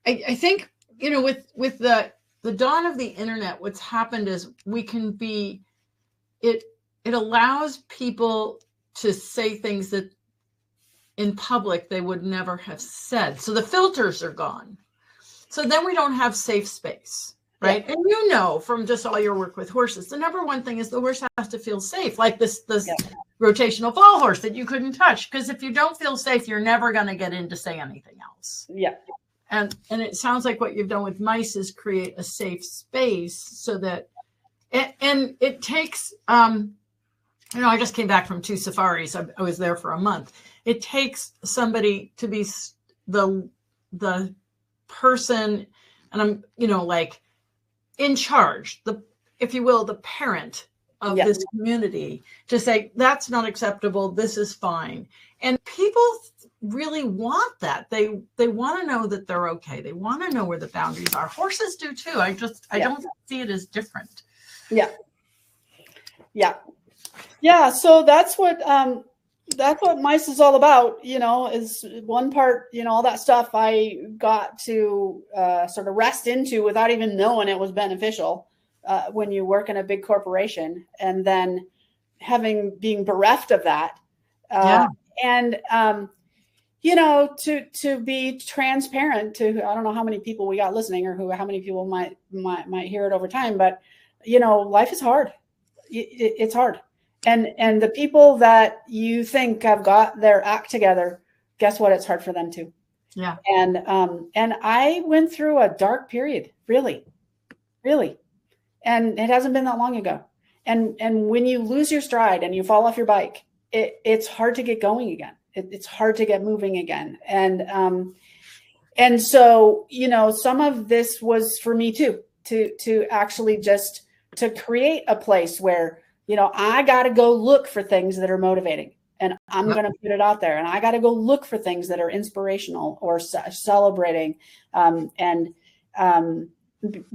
I think, with the dawn of the internet, what's happened is we can be, it allows people to say things that in public they would never have said. So the filters are gone. So then we don't have safe space, right? Yeah. And from just all your work with horses, the number one thing is the horse has to feel safe, like this rotational fall horse that you couldn't touch, because if you don't feel safe, you're never going to get in to say anything else. Yeah. And it sounds like what you've done with mice is create a safe space so that, and it takes, I just came back from 2 safaris. I was there for a month. It takes somebody to be the person, and I'm, like in charge, if you will, the parent of this community, to say, that's not acceptable. This is fine. And people really want that. They want to know that they're okay. They want to know where the boundaries are. Horses do too. I don't see it as different. Yeah. Yeah. Yeah. So that's what mice is all about, is one part, all that stuff I got to sort of rest into without even knowing it was beneficial when you work in a big corporation, and then being bereft of that. And, to be transparent to, I don't know how many people we got listening or how many people might hear it over time, but, life is hard. It's hard. And the people that you think have got their act together, guess what? It's hard for them too. Yeah. And I went through a dark period, really, really. And it hasn't been that long ago. And when you lose your stride and you fall off your bike, it's hard to get going again. It's hard to get moving again. And so, some of this was for me too, to actually just to create a place where, I got to go look for things that are motivating, and I'm going to put it out there, and I got to go look for things that are inspirational or celebrating.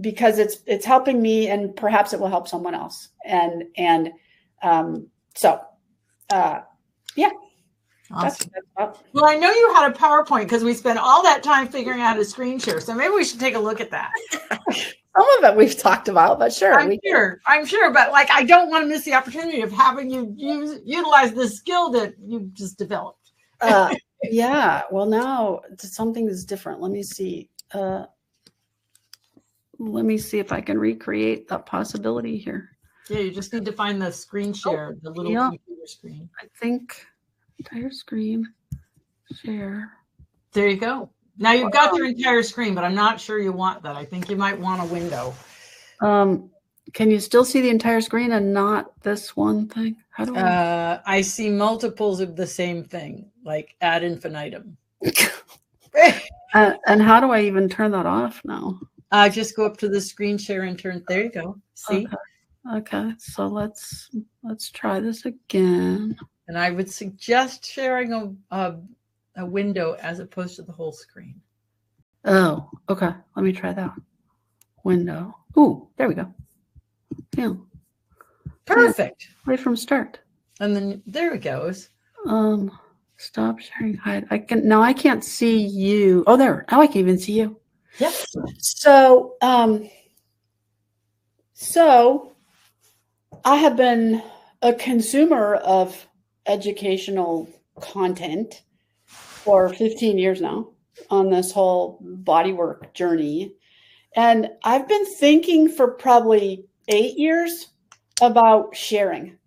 Because it's helping me, and perhaps it will help someone else. Yeah. Awesome. Well, I know you had a PowerPoint because we spent all that time figuring out a screen share. So maybe we should take a look at that. Some of it we've talked about, but sure. I'm sure. But I don't want to miss the opportunity of having you utilize this skill that you just developed. Yeah. Well, now something is different. Let me see. Let me see if I can recreate that possibility here. Yeah, you just need to find the screen share, the little computer screen. I think entire screen share. There you go. Now you've got your entire screen, but I'm not sure you want that. I think you might want a window. Can you still see the entire screen and not this one thing? How do I see multiples of the same thing, like ad infinitum. And how do I even turn that off now? Just go up to the screen share and turn. There you go. See? Okay. So let's try this again. And I would suggest sharing a window as opposed to the whole screen. Oh, okay. Let me try that. Window. Ooh, there we go. Yeah. Perfect. Yeah. Right from start. And then there it goes. Stop sharing. Hide. I can't see you. Oh, there. Now I can even see you. Yep. So I have been a consumer of educational content for 15 years now on this whole bodywork journey. And I've been thinking for probably 8 years about sharing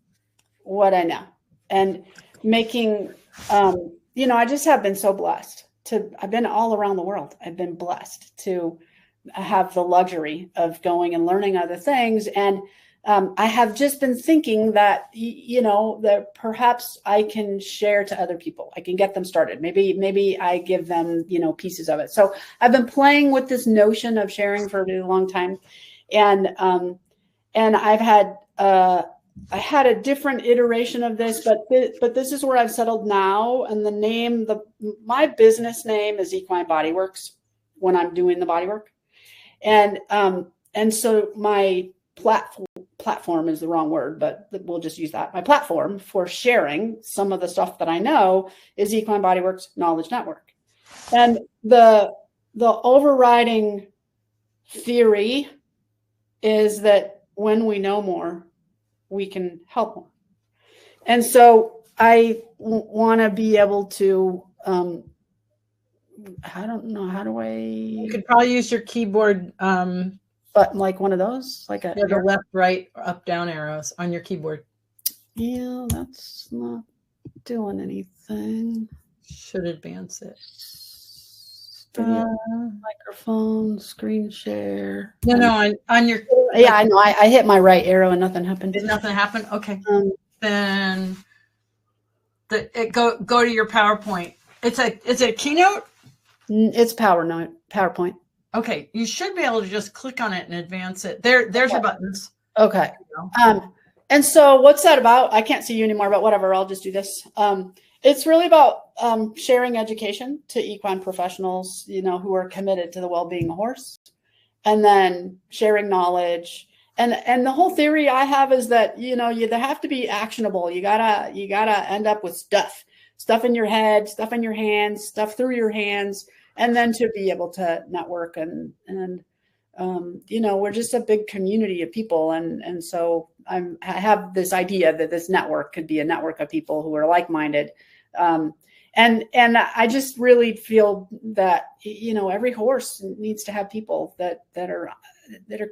what I know and making, I just have been so blessed I've been all around the world. I've been blessed to have the luxury of going and learning other things. And I have just been thinking that, that perhaps I can share to other people. I can get them started. Maybe I give them, pieces of it. So I've been playing with this notion of sharing for a really long time. And I've had, I had a different iteration of this, but this is where I've settled now. And my business name is Equine BodyWorks when I'm doing the body work. And so my platform is the wrong word, but we'll just use that. My platform for sharing some of the stuff that I know is Equine BodyWorks Knowledge Network. And the overriding theory is that when we know more, we can help more. And so I want to be able to, I don't know, how do I? You could probably use your keyboard. Button, like one of those, like the left, right, up, down arrows on your keyboard. Yeah, that's not doing anything. Should advance it. Microphone, screen share. No, on your. Yeah, I know. I hit my right arrow and nothing happened. Did nothing happen? Okay. Then go to your PowerPoint. It's a Keynote. It's PowerPoint. Okay, you should be able to just click on it and advance it. There's your buttons. Okay. And so what's that about? I can't see you anymore, but whatever. I'll just do this. It's really about sharing education to equine professionals, who are committed to the well-being of horse, and then sharing knowledge. And the whole theory I have is that, they have to be actionable. You gotta end up with stuff in your head, stuff in your hands, stuff through your hands. And then to be able to network and we're just a big community of people. And so I have this idea that this network could be a network of people who are like-minded. And I just really feel that, every horse needs to have people that are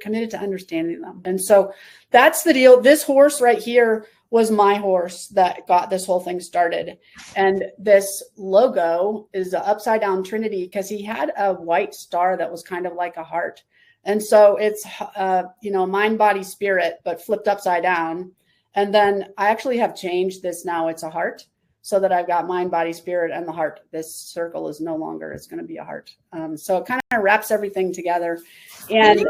committed to understanding them. And so that's the deal. This horse right here was my horse that got this whole thing started. And this logo is the upside down Trinity because he had a white star that was kind of like a heart. And so it's, mind, body, spirit, but flipped upside down. And then I actually have changed this now. It's a heart, so that I've got mind, body, spirit, and the heart. This circle is no longer, it's going to be a heart. So it kind of wraps everything together. And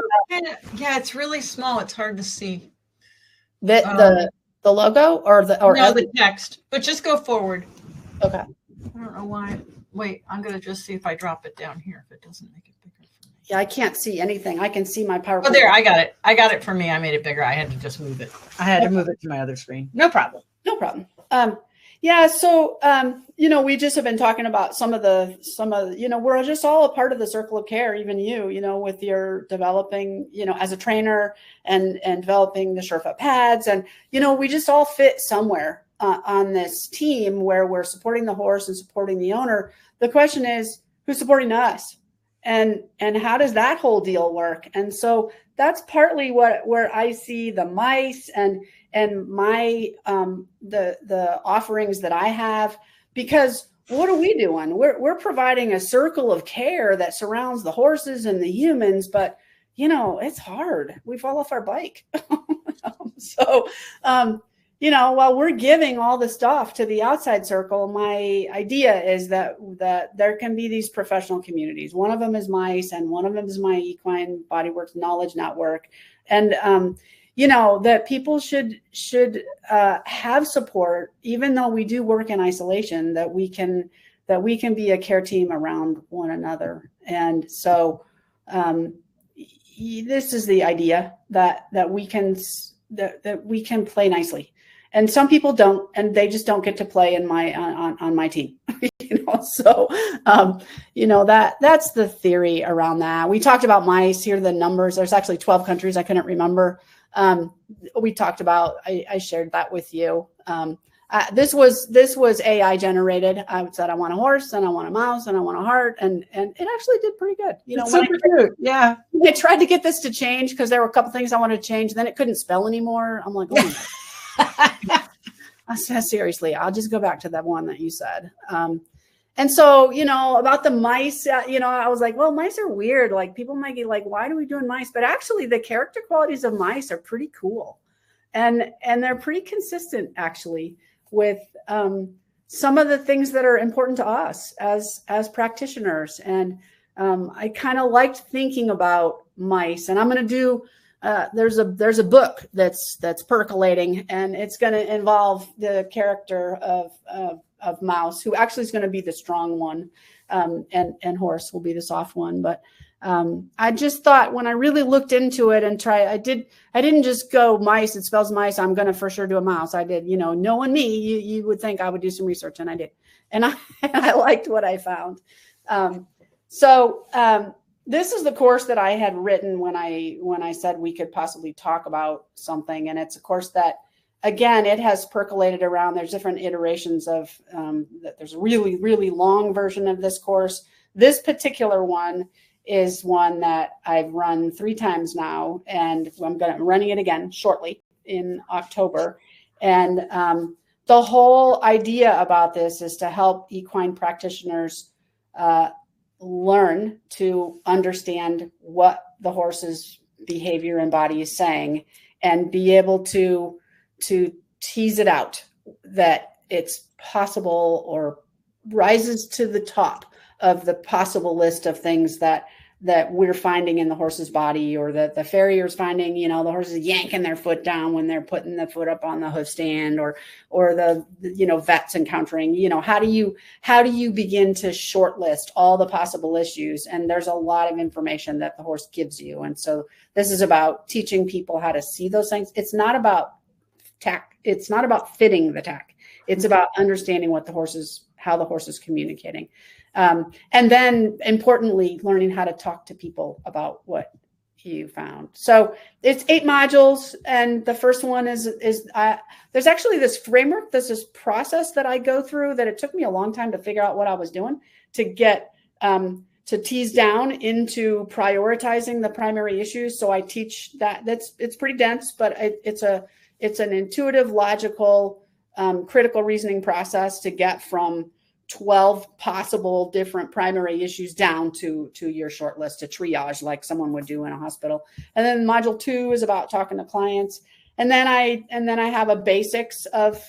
yeah, it's really small. It's hard to see. The logo or the text, but just go forward. Okay. I don't know why. Wait, I'm going to just see if I drop it down here, if it doesn't make it bigger for me. Yeah, I can't see anything. I can see my PowerPoint. Oh, there, I got it. I got it for me. I made it bigger. I had to just move it. I had to move it to my other screen. No problem. No problem. Yeah. So, we just have been talking about some of the, we're just all a part of the circle of care, even you, with your developing, as a trainer and developing the Surefoot pads. And, we just all fit somewhere on this team where we're supporting the horse and supporting the owner. The question is, who's supporting us? And how does that whole deal work? And so that's partly where I see the mice and my the offerings that I have, because what are we doing? We're providing a circle of care that surrounds the horses and the humans, but it's hard. We fall off our bike. So while we're giving all the stuff to the outside circle, my idea is that there can be these professional communities. One of them is mice, and one of them is my Equine BodyWorks Knowledge Network. And that people should have support, even though we do work in isolation, that we can be a care team around one another. And so this is the idea that we can play nicely. And some people don't, and they just don't get to play in on my team. So that's the theory around that. We talked about mice. Here are the numbers. There's actually 12 countries. I couldn't remember. We talked about, I shared that with you. I this was AI generated. I said, I want a horse and I want a mouse and I want a heart. And it actually did pretty good. You know, super cute. Yeah. I tried to get this to change because there were a couple things I wanted to change. Then it couldn't spell anymore. I'm like, oh, I said, seriously, I'll just go back to that one that you said. And so, you know, about the mice, you know, I was like, well, mice are weird. Like people might be like, why are we doing mice? But actually the character qualities of mice are pretty cool. And they're pretty consistent actually with some of the things that are important to us as practitioners. And I kind of liked thinking about mice, and I'm going to do, there's a book that's percolating, and it's going to involve the character of mouse, who actually is going to be the strong one, and horse will be the soft one. But I just thought when I really looked into it and I didn't just go mice, it spells mice, I'm going to for sure do a mouse. I did, you know, knowing me, you would think I would do some research, and I did. And I liked what I found. This is the course that I had written when I said we could possibly talk about something. And it's a course that, again, it has percolated around. There's different iterations of, there's a really, really long version of this course. This particular one is one that I've run 3 times now, and I'm running it again shortly in October. And the whole idea about this is to help equine practitioners learn to understand what the horse's behavior and body is saying, and be able to tease it out that it's possible or rises to the top of the possible list of things that we're finding in the horse's body, or that the farrier's finding, you know, the horse is yanking their foot down when they're putting the foot up on the hoof stand, or the you know, vets encountering, you know, how do you begin to shortlist all the possible issues? And there's a lot of information that the horse gives you. And so this is about teaching people how to see those things. It's not about tack. It's not about fitting the tack. It's about understanding how the horse is communicating. And then importantly, learning how to talk to people about what you found. So it's 8 modules. And the first one is there's actually this framework, this process that I go through that it took me a long time to figure out what I was doing to get, to tease down into prioritizing the primary issues. So I teach that. It's pretty dense, but it's an intuitive, logical, critical reasoning process to get from 12 possible different primary issues down to your short list, to triage like someone would do in a hospital. And then module 2 is about talking to clients. And then I have a basics of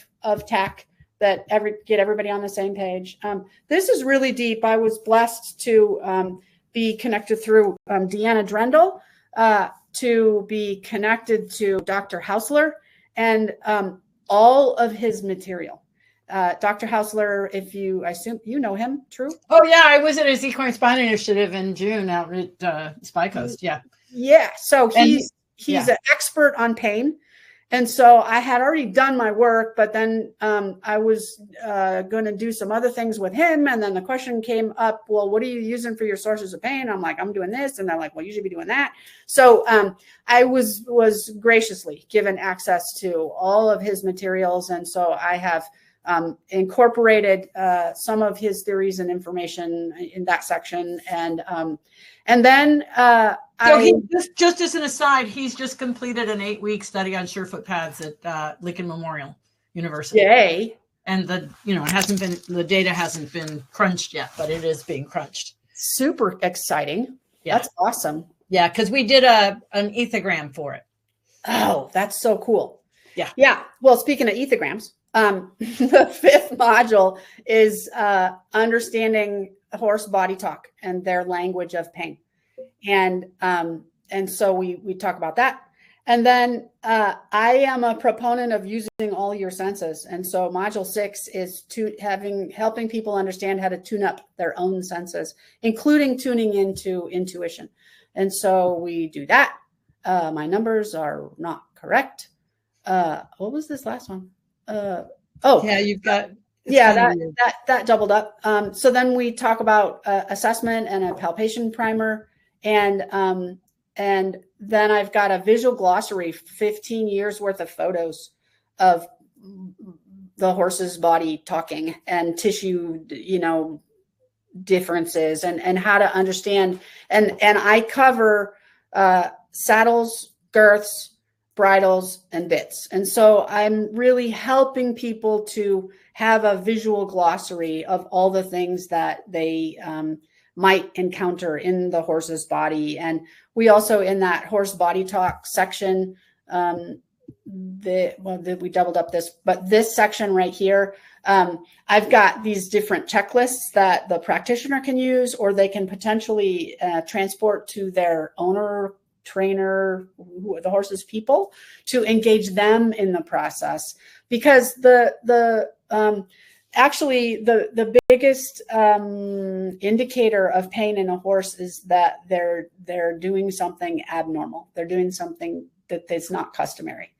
tack that get everybody on the same page. This is really deep. I was blessed to be connected through Deanna Drendel, to be connected to Dr. Hausler and all of his material. Dr. Hausler, I assume you know him, true? Oh yeah, I was at his Equine Spine Initiative in June out at Spy Coast. Yeah. Yeah. So he's an expert on pain. And so I had already done my work, but then I was going to do some other things with him. And then the question came up, well, what are you using for your sources of pain? I'm like, I'm doing this. And they're like, well, you should be doing that. So I was graciously given access to all of his materials. And so I have incorporated some of his theories and information in that section. And then just as an aside, he's just completed an 8-week study on surefoot pads at Lincoln Memorial University. Yay. And the data hasn't been crunched yet, but it is being crunched. Super exciting. Yeah. That's awesome. Yeah, because we did an ethogram for it. Oh, that's so cool. Yeah. Yeah. Well, speaking of ethograms, the 5th module is understanding horse body talk and their language of pain. And so we talk about that. And then I am a proponent of using all your senses. And so module 6 is helping people understand how to tune up their own senses, including tuning into intuition. And so we do that. My numbers are not correct. What was this last one? Yeah, you've got. Yeah, that doubled up. So then we talk about assessment and a palpation primer. And then I've got a visual glossary, 15 years worth of photos of the horse's body talking and tissue, differences and how to understand. And I cover saddles, girths, bridles, and bits. And so I'm really helping people to have a visual glossary of all the things that they might encounter in the horse's body. And we also, in that horse body talk section, we doubled up this, but this section right here, I've got these different checklists that the practitioner can use, or they can potentially transport to their owner, trainer, the horse's people, to engage them in the process. Because actually the biggest indicator of pain in a horse is that they're doing something abnormal. They're doing something that's not customary.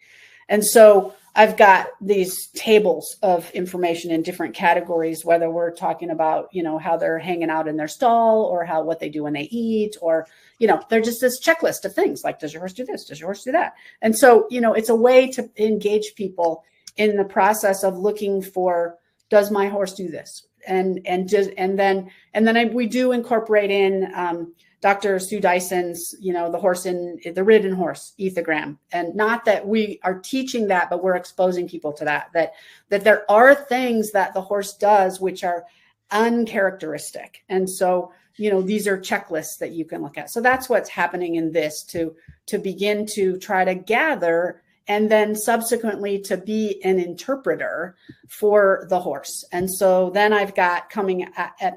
And so I've got these tables of information in different categories, whether we're talking about, how they're hanging out in their stall, or what they do when they eat, or, they're just this checklist of things like, does your horse do this? Does your horse do that? And so, it's a way to engage people in the process of looking for, does my horse do this? And then we do incorporate in Dr. Sue Dyson's, the ridden horse ethogram. And not that we are teaching that, but we're exposing people to that there are things that the horse does which are uncharacteristic. And so, these are checklists that you can look at. So that's what's happening in this, to begin to try to gather, and then subsequently to be an interpreter for the horse. And so then I've got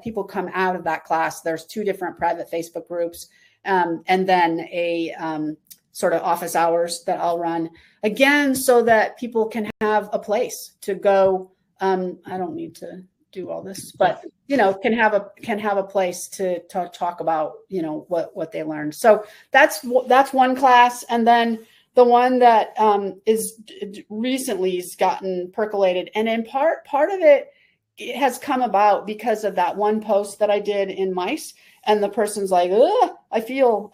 people come out of that class. There's 2 different private Facebook groups, and then a sort of office hours that I'll run, again, so that people can have a place to go. I don't need to do all this, but can have a place to talk about what they learned. So that's one class. And then the one that is recently has gotten percolated, and in part of it has come about because of that one post that I did in Mice, and the person's like, I feel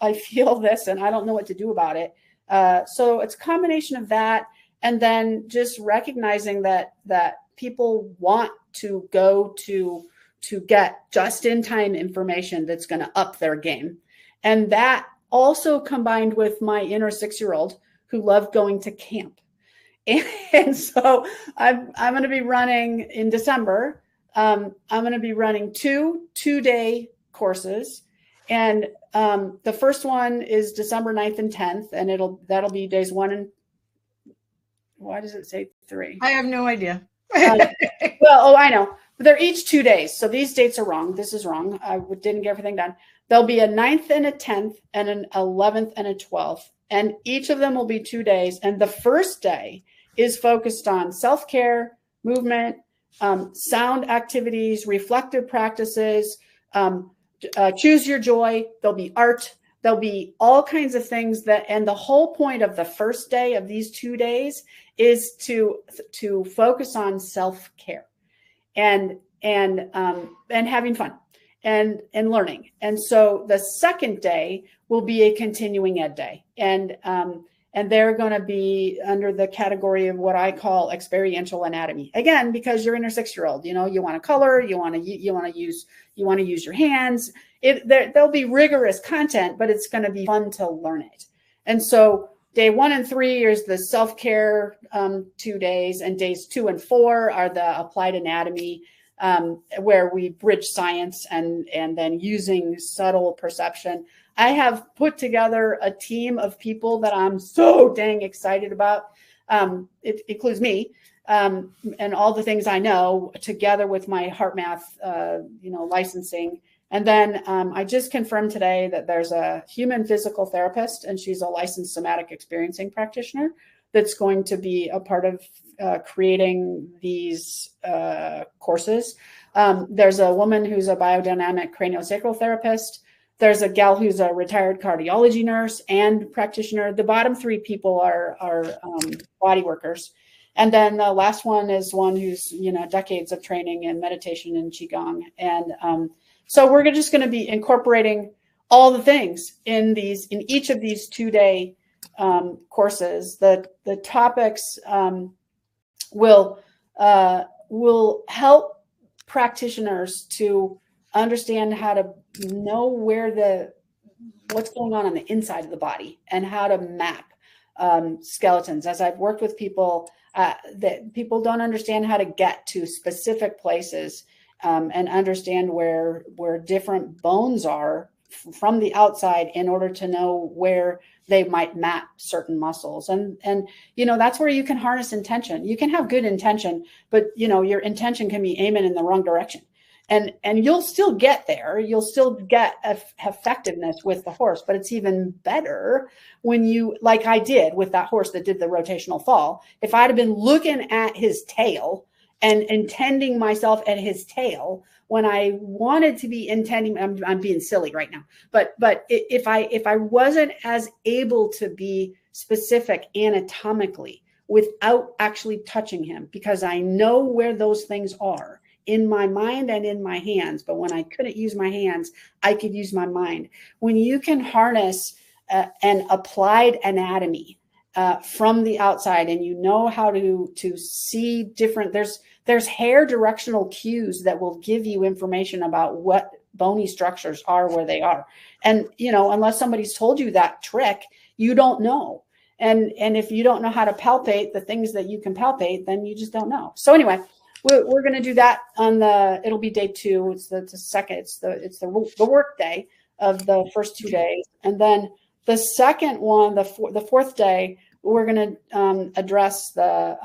this, and I don't know what to do about it. So it's a combination of that, and then just recognizing that people want to go to get just-in-time information that's going to up their game, and that also combined with my inner 6-year-old who loved going to camp. And so I'm going to be running in December. I'm going to be running 2 2-day courses. And the first one is December 9th and 10th. And that'll be days 1 and why does it say 3? I have no idea. I know. But they're each 2 days. So these dates are wrong. This is wrong. I didn't get everything done. There'll be a 9th and a 10th and an 11th and a 12th. And each of them will be 2 days. And the first day is focused on self-care, movement, sound activities, reflective practices, choose your joy. There'll be art. There'll be all kinds of things and the whole point of the first day of these 2 days is to focus on self-care and having fun and learning. And so the second day will be a continuing ed day. And they're going to be under the category of what I call experiential anatomy. Again, because you're in your 6-year-old, you want to color, you want to use your hands. There'll be rigorous content, but it's going to be fun to learn it. And so day 1 and 3 is the self-care 2 days, and days 2 and 4 are the applied anatomy, where we bridge science and then using subtle perception. I have put together a team of people that I'm so dang excited about. It includes me and all the things I know, together with my heart math, licensing. And then I just confirmed today that there's a human physical therapist, and she's a licensed somatic experiencing practitioner that's going to be a part of creating these courses. There's a woman who's a biodynamic craniosacral therapist. There's a gal who's a retired cardiology nurse and practitioner. The bottom 3 people are body workers. And then the last one is one who's, decades of training in meditation and Qigong. And so we're just going to be incorporating all the things in each of these 2-day courses. The topics will will help practitioners to understand how to know what's going on the inside of the body and how to map skeletons. As I've worked with people, that people don't understand how to get to specific places and understand where different bones are from the outside in order to know where they might map certain muscles. And that's where you can harness intention. You can have good intention, but your intention can be aiming in the wrong direction. And you'll still get there. You'll still get effectiveness with the horse, but it's even better when you, like I did with that horse that did the rotational fall. If I'd have been looking at his tail and intending myself at his tail when I wanted to be intending, I'm being silly right now, but if I wasn't as able to be specific anatomically without actually touching him, because I know where those things are in my mind and in my hands, but when I couldn't use my hands, I could use my mind. When you can harness an applied anatomy from the outside, and you know how to see different, there's hair directional cues that will give you information about what bony structures are where they are. And, unless somebody's told you that trick, you don't know. And if you don't know how to palpate the things that you can palpate, then you just don't know. So anyway, we're going to do that it'll be day 2. It's the second, it's the work day of the first 2 days. And then the second one, the fourth day, we're going to address the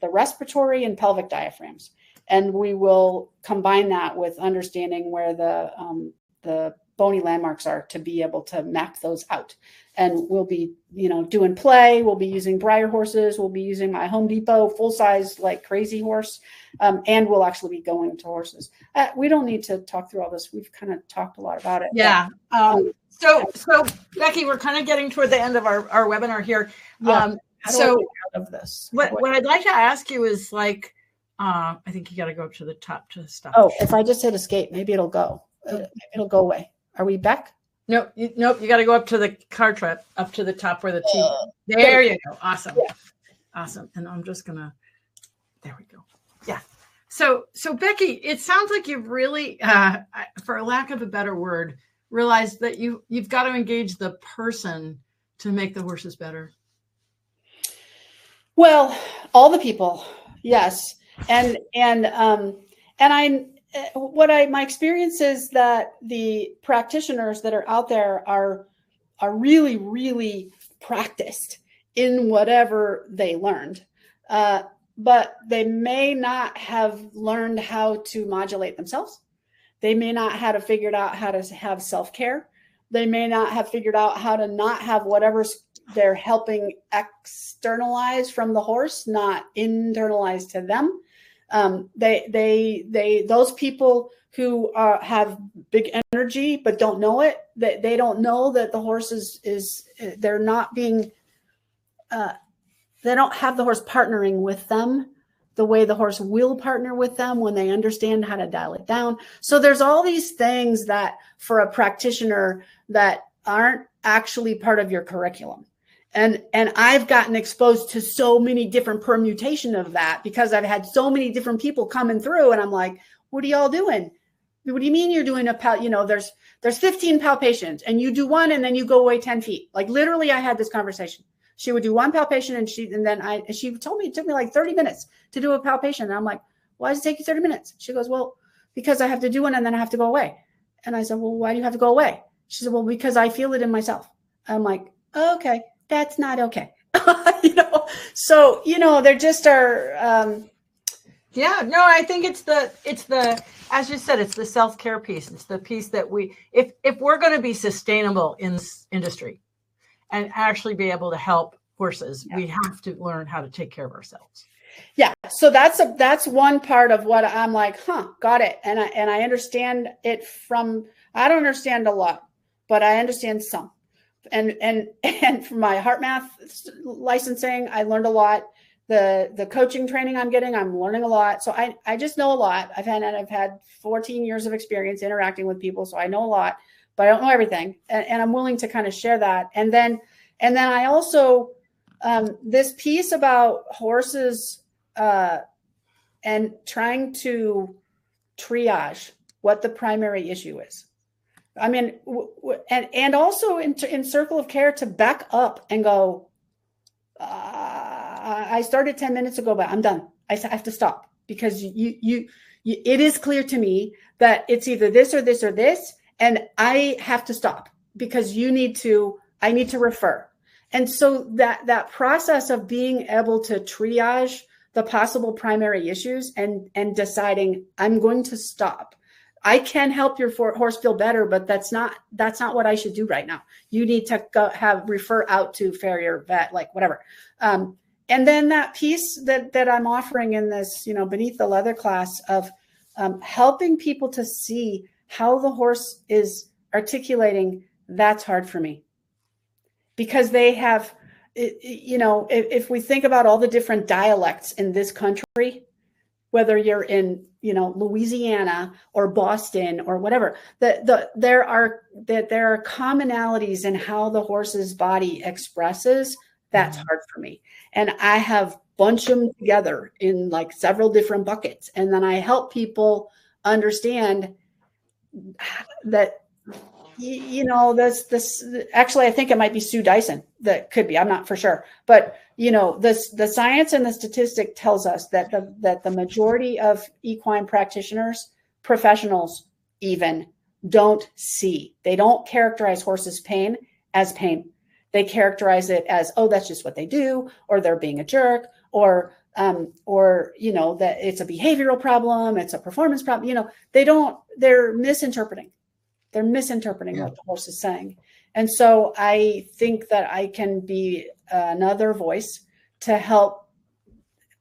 respiratory and pelvic diaphragms. And we will combine that with understanding where the bony landmarks are to be able to map those out. And we'll be, doing play. We'll be using Breyer horses. We'll be using my Home Depot full-size, like crazy horse. And we'll actually be going to horses. We don't need to talk through all this. We've kind of talked a lot about it. Yeah. So Becky, we're kind of getting toward the end of our webinar here. Yeah. So out of this, what I'd like to ask you is like, I think you got to go up to the top to stop. Oh, if I just hit escape, maybe it'll go. It'll go away. Are we back? Nope. You got to go up to the car trip, up to the top where the T. There you go. Awesome. Yeah. Awesome. And I'm just gonna. There we go. Yeah. So Becky, it sounds like you've really, for lack of a better word, realized that you've got to engage the person to make the horses better. Well, all the people, yes, and my experience is that the practitioners that are out there are really, really practiced in whatever they learned, but they may not have learned how to modulate themselves. They may not have figured out how to have self-care. They may not have figured out how to not have whatever they're helping externalize from the horse, not internalize to them. Those people who have big energy but don't know it, they don't know that the horse they're not being, they don't have the horse partnering with them the way the horse will partner with them when they understand how to dial it down. So there's all these things that for a practitioner that aren't actually part of your curriculum. And I've gotten exposed to so many different permutation of that because I've had so many different people coming through, and I'm like, what are y'all doing? What do you mean you're doing there's 15 palpations and you do one and then you go away 10 feet. Like literally I had this conversation. She would do one palpation and she told me it took me like 30 minutes to do a palpation. And I'm like, why does it take you 30 minutes? She goes, well, because I have to do one and then I have to go away. And I said, well, why do you have to go away? She said, well, because I feel it in myself. I'm like, oh, okay. That's not okay. So, there just are. Yeah, no, I think it's the, as you said, it's the self-care piece. It's the piece that if we're going to be sustainable in this industry and actually be able to help horses, we have to learn how to take care of ourselves. Yeah. So that's one part of what I'm like, got it. And I understand it I don't understand a lot, but I understand some. And from my heart math licensing, I learned a lot. The coaching training I'm getting, I'm learning a lot. So I just know a lot. I've had 14 years of experience interacting with people. So I know a lot, but I don't know everything. And I'm willing to kind of share that. And then I also, this piece about horses, trying to triage what the primary issue is. I mean, and also in circle of care to back up and go, I started 10 minutes ago, but I'm done. I have to stop, because it is clear to me that it's either this or this or this, and I have to stop because I need to refer. And so that process of being able to triage the possible primary issues and deciding, I'm going to stop. I can help your horse feel better, but that's not what I should do right now. You need to refer out to farrier, vet, like whatever. And then that piece that I'm offering in this, beneath the leather class of helping people to see how the horse is articulating, that's hard for me. Because they have, if we think about all the different dialects in this country, whether you're in, Louisiana or Boston or whatever, there are commonalities in how the horse's body expresses. That's hard for me. And I have bunched them together in like several different buckets. And then I help people understand that, this actually, I think it might be Sue Dyson. That could be, I'm not for sure. But, the science and the statistic tells us that the majority of equine practitioners, professionals even, don't see. They don't characterize horses' pain as pain. They characterize it as, oh, that's just what they do, or they're being a jerk, or that it's a behavioral problem, it's a performance problem. They're misinterpreting. They're misinterpreting what the horse is saying. And so I think that I can be another voice to help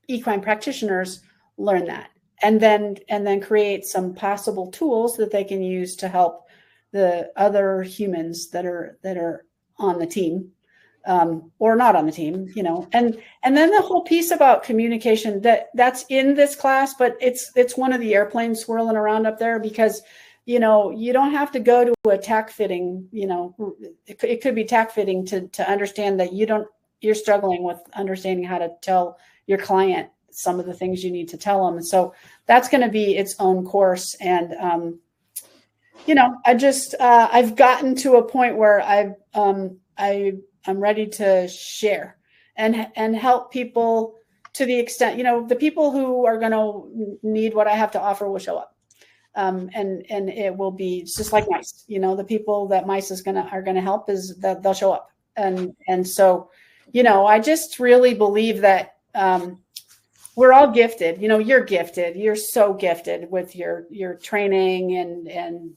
equine practitioners learn that, and then create some possible tools that they can use to help the other humans that are on the team, or not on the team, and then the whole piece about communication that's in this class, but it's one of the airplanes swirling around up there, because you don't have to go to a tack fitting, it could be tack fitting to understand that you're struggling with understanding how to tell your client some of the things you need to tell them. And so that's going to be its own course. And, I've gotten to a point where I'm ready to share and help people to the extent, the people who are going to need what I have to offer will show up. And it will be just like mice, the people that mice are going to help is that they'll show up. And so, I just really believe that, we're all gifted, you're gifted, you're so gifted with your training and,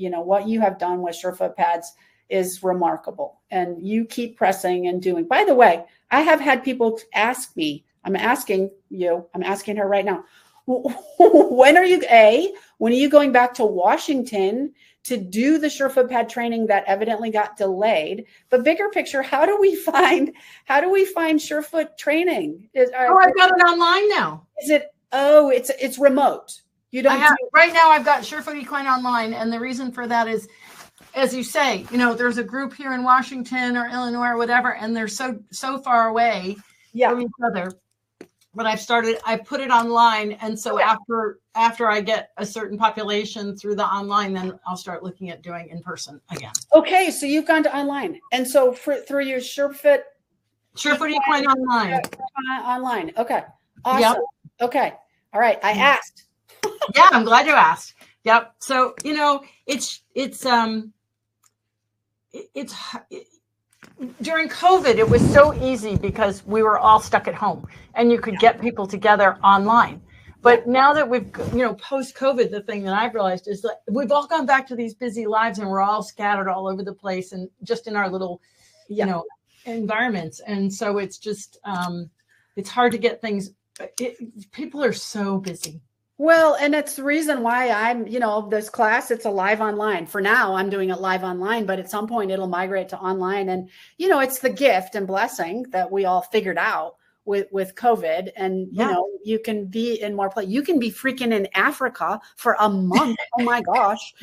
what you have done with Surefoot pads is remarkable, and you keep pressing and doing. By the way, I have had people ask me, I'm asking her right now, when are you going back to Washington to do the Surefoot pad training that evidently got delayed? But bigger picture, how do we find Surefoot training? I've got it online now. Is it? Oh, it's remote. You don't right now. I've got Surefoot Equine online, and the reason for that is, as you say, there's a group here in Washington or Illinois or whatever, and they're so far away from each other. But I put it online. And so after I get a certain population through the online, then I'll start looking at doing in person again. Okay. So you've gone to online. And so through your Surefoot Equine online. Online. Okay. Awesome. Yep. Okay. All right. I asked. Yeah. I'm glad you asked. Yep. So, during COVID, it was so easy because we were all stuck at home and you could get people together online. But now that we've, post-COVID, the thing that I've realized is that we've all gone back to these busy lives and we're all scattered all over the place and just in our little, environments. And so it's just, it's hard to get things. People are so busy. Well, and it's the reason why I'm, this class, it's a live online. For now, I'm doing it live online, but at some point it'll migrate to online. And, it's the gift and blessing that we all figured out with COVID. And, you can be in more place. You can be freaking in Africa for a month. Oh my gosh.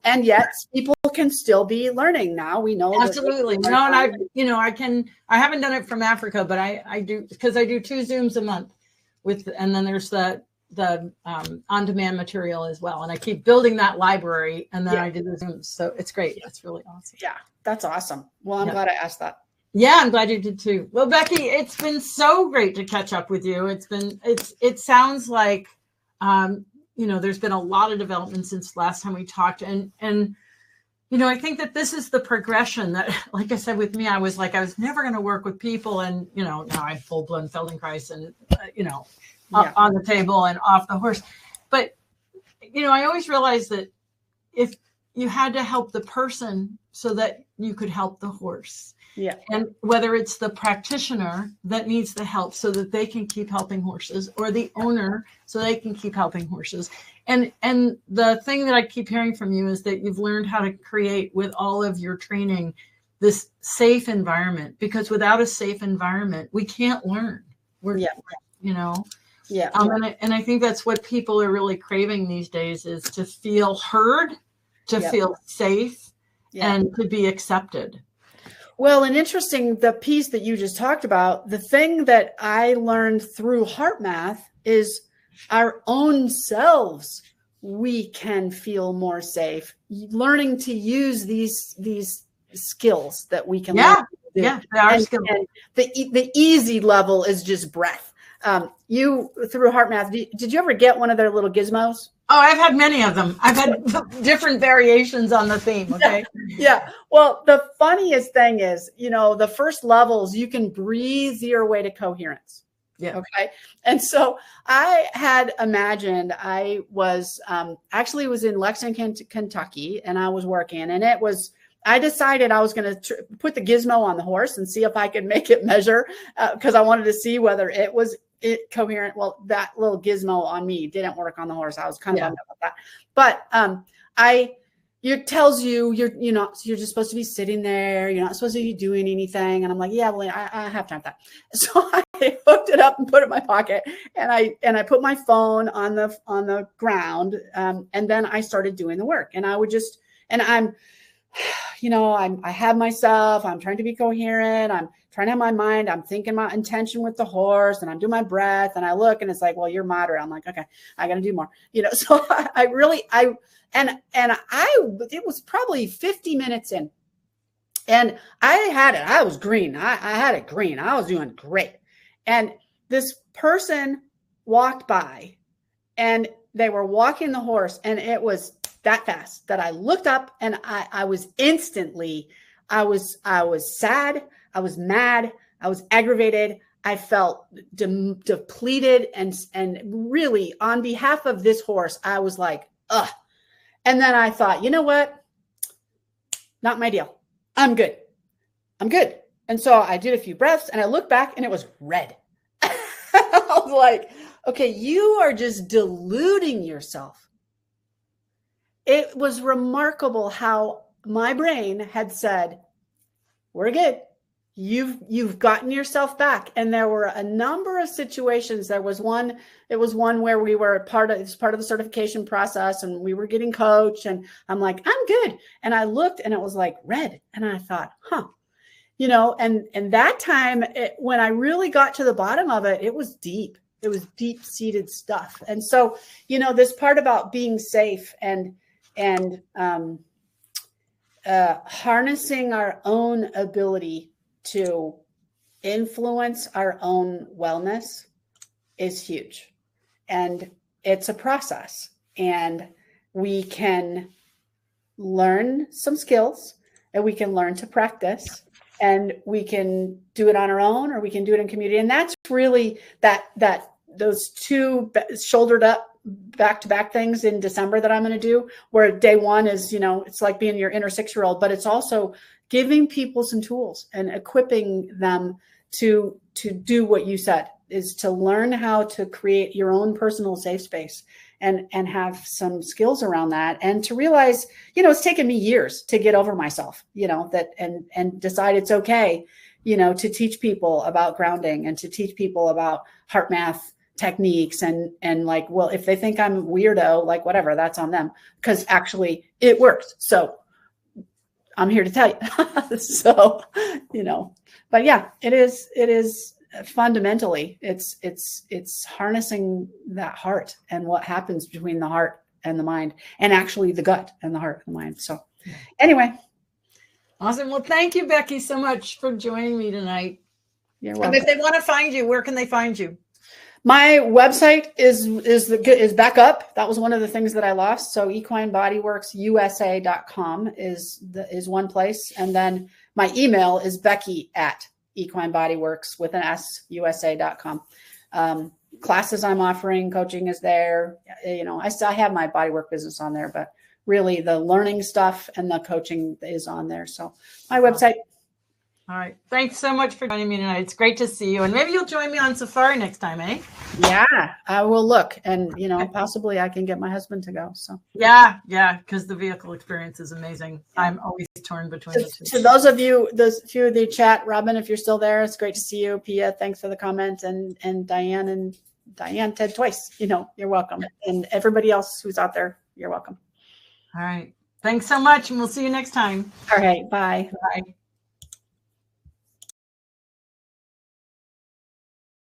And yet people can still be learning now. We know. Absolutely. And I haven't done it from Africa, but I do, because I do 2 Zooms a month and then there's the on-demand material as well. And I keep building that library, and then I do the Zooms. So it's great. It's really awesome. Yeah, that's awesome. Well, I'm glad I asked that. Yeah, I'm glad you did too. Well, Becky, it's been so great to catch up with you. It sounds like, there's been a lot of development since last time we talked. And I think that this is the progression that, like I said, with me, I was never going to work with people. And, now I have full-blown Feldenkrais and, on the table and off the horse. But, I always realized that if you had to help the person so that you could help the horse. Yeah. And whether it's the practitioner that needs the help so that they can keep helping horses, or the owner so they can keep helping horses. And the thing that I keep hearing from you is that you've learned how to create, with all of your training, this safe environment, because without a safe environment, we can't learn. Yeah. And I think that's what people are really craving these days, is to feel heard, to feel safe, and to be accepted. Well, and interesting, the piece that you just talked about, the thing that I learned through HeartMath is our own selves. We can feel more safe, learning to use these skills that we can learn to do. Yeah, they are skills. And the easy level is just breath. You, through HeartMath, did you ever get one of their little gizmos? Oh, I've had many of them. I've had different variations on the theme. Okay. Yeah. Well, the funniest thing is, the first levels, you can breathe your way to coherence. Yeah. Okay. And so I had imagined I was actually was in Lexington, Kentucky, and I was working, and I decided I was going to put the gizmo on the horse and see if I could make it measure, because I wanted to see whether it was coherent. Well, that little gizmo on me didn't work on the horse. I was kind of bummed about that. But it tells you you're just supposed to be sitting there. You're not supposed to be doing anything. And I'm like, yeah, well, I have time for that. So I hooked it up and put it in my pocket, and I put my phone on the ground. And then I started doing the work, and I would just, and I have myself, I'm trying to be coherent. I'm trying to have my mind. I'm thinking my intention with the horse, and I'm doing my breath, and I look, and it's like, well, you're moderate. I'm like, okay, I got to do more, so it was probably 50 minutes in, and I was green. I had it green. I was doing great. And this person walked by, and they were walking the horse, and it was that fast that I looked up, and I was instantly, I was sad. I was mad. I was aggravated. I felt depleted, and really, on behalf of this horse, I was like, ugh. And then I thought, you know what? Not my deal. I'm good. And so I did a few breaths, and I looked back, and it was red. I was like, okay, you are just deluding yourself. It was remarkable how my brain had said, we're good. You've gotten yourself back. And there were a number of situations. It was one where we were part of the certification process, and we were getting coached, and I'm like, I'm good. And I looked, and it was like red. And I thought, and that time when I really got to the bottom of it, it was deep. It was deep-seated stuff. And so, this part about being safe and harnessing our own ability to influence our own wellness is huge. And it's a process, and we can learn some skills, and we can learn to practice, and we can do it on our own, or we can do it in community. And that's really those two shouldered up back-to-back things in December that I'm going to do, where day one is, it's like being your inner 6-year-old, but it's also giving people some tools and equipping them to do what you said, is to learn how to create your own personal safe space and have some skills around that. And to realize, it's taken me years to get over myself, and decide it's okay, to teach people about grounding, and to teach people about HeartMath techniques, and like, well, if they think I'm a weirdo, like, whatever, that's on them, because actually it works. So I'm here to tell you. So, but yeah, it is fundamentally, it's harnessing that heart and what happens between the heart and the mind, and actually the gut and the heart and the mind. So anyway. Awesome. Well, thank you, Becky, so much for joining me tonight. You're welcome. And if they want to find you, where can they find you? My website is back up. That was one of the things that I lost. So equinebodyworksusa.com is one place. And then my email is becky@equinebodyworks with an S, USA.com. Classes I'm offering, coaching is there. I have my bodywork business on there, but really the learning stuff and the coaching is on there. So my website. All right. Thanks so much for joining me tonight. It's great to see you. And maybe you'll join me on safari next time, eh? Yeah, I will look. And, possibly I can get my husband to go. So yeah, because the vehicle experience is amazing. Yeah. I'm always torn between the two. To those of you, those few of the chat, Robin, if you're still there, it's great to see you. Pia, thanks for the comment. And Diane Ted twice, you're welcome. And everybody else who's out there, you're welcome. All right. Thanks so much. And we'll see you next time. All right. Bye. Bye.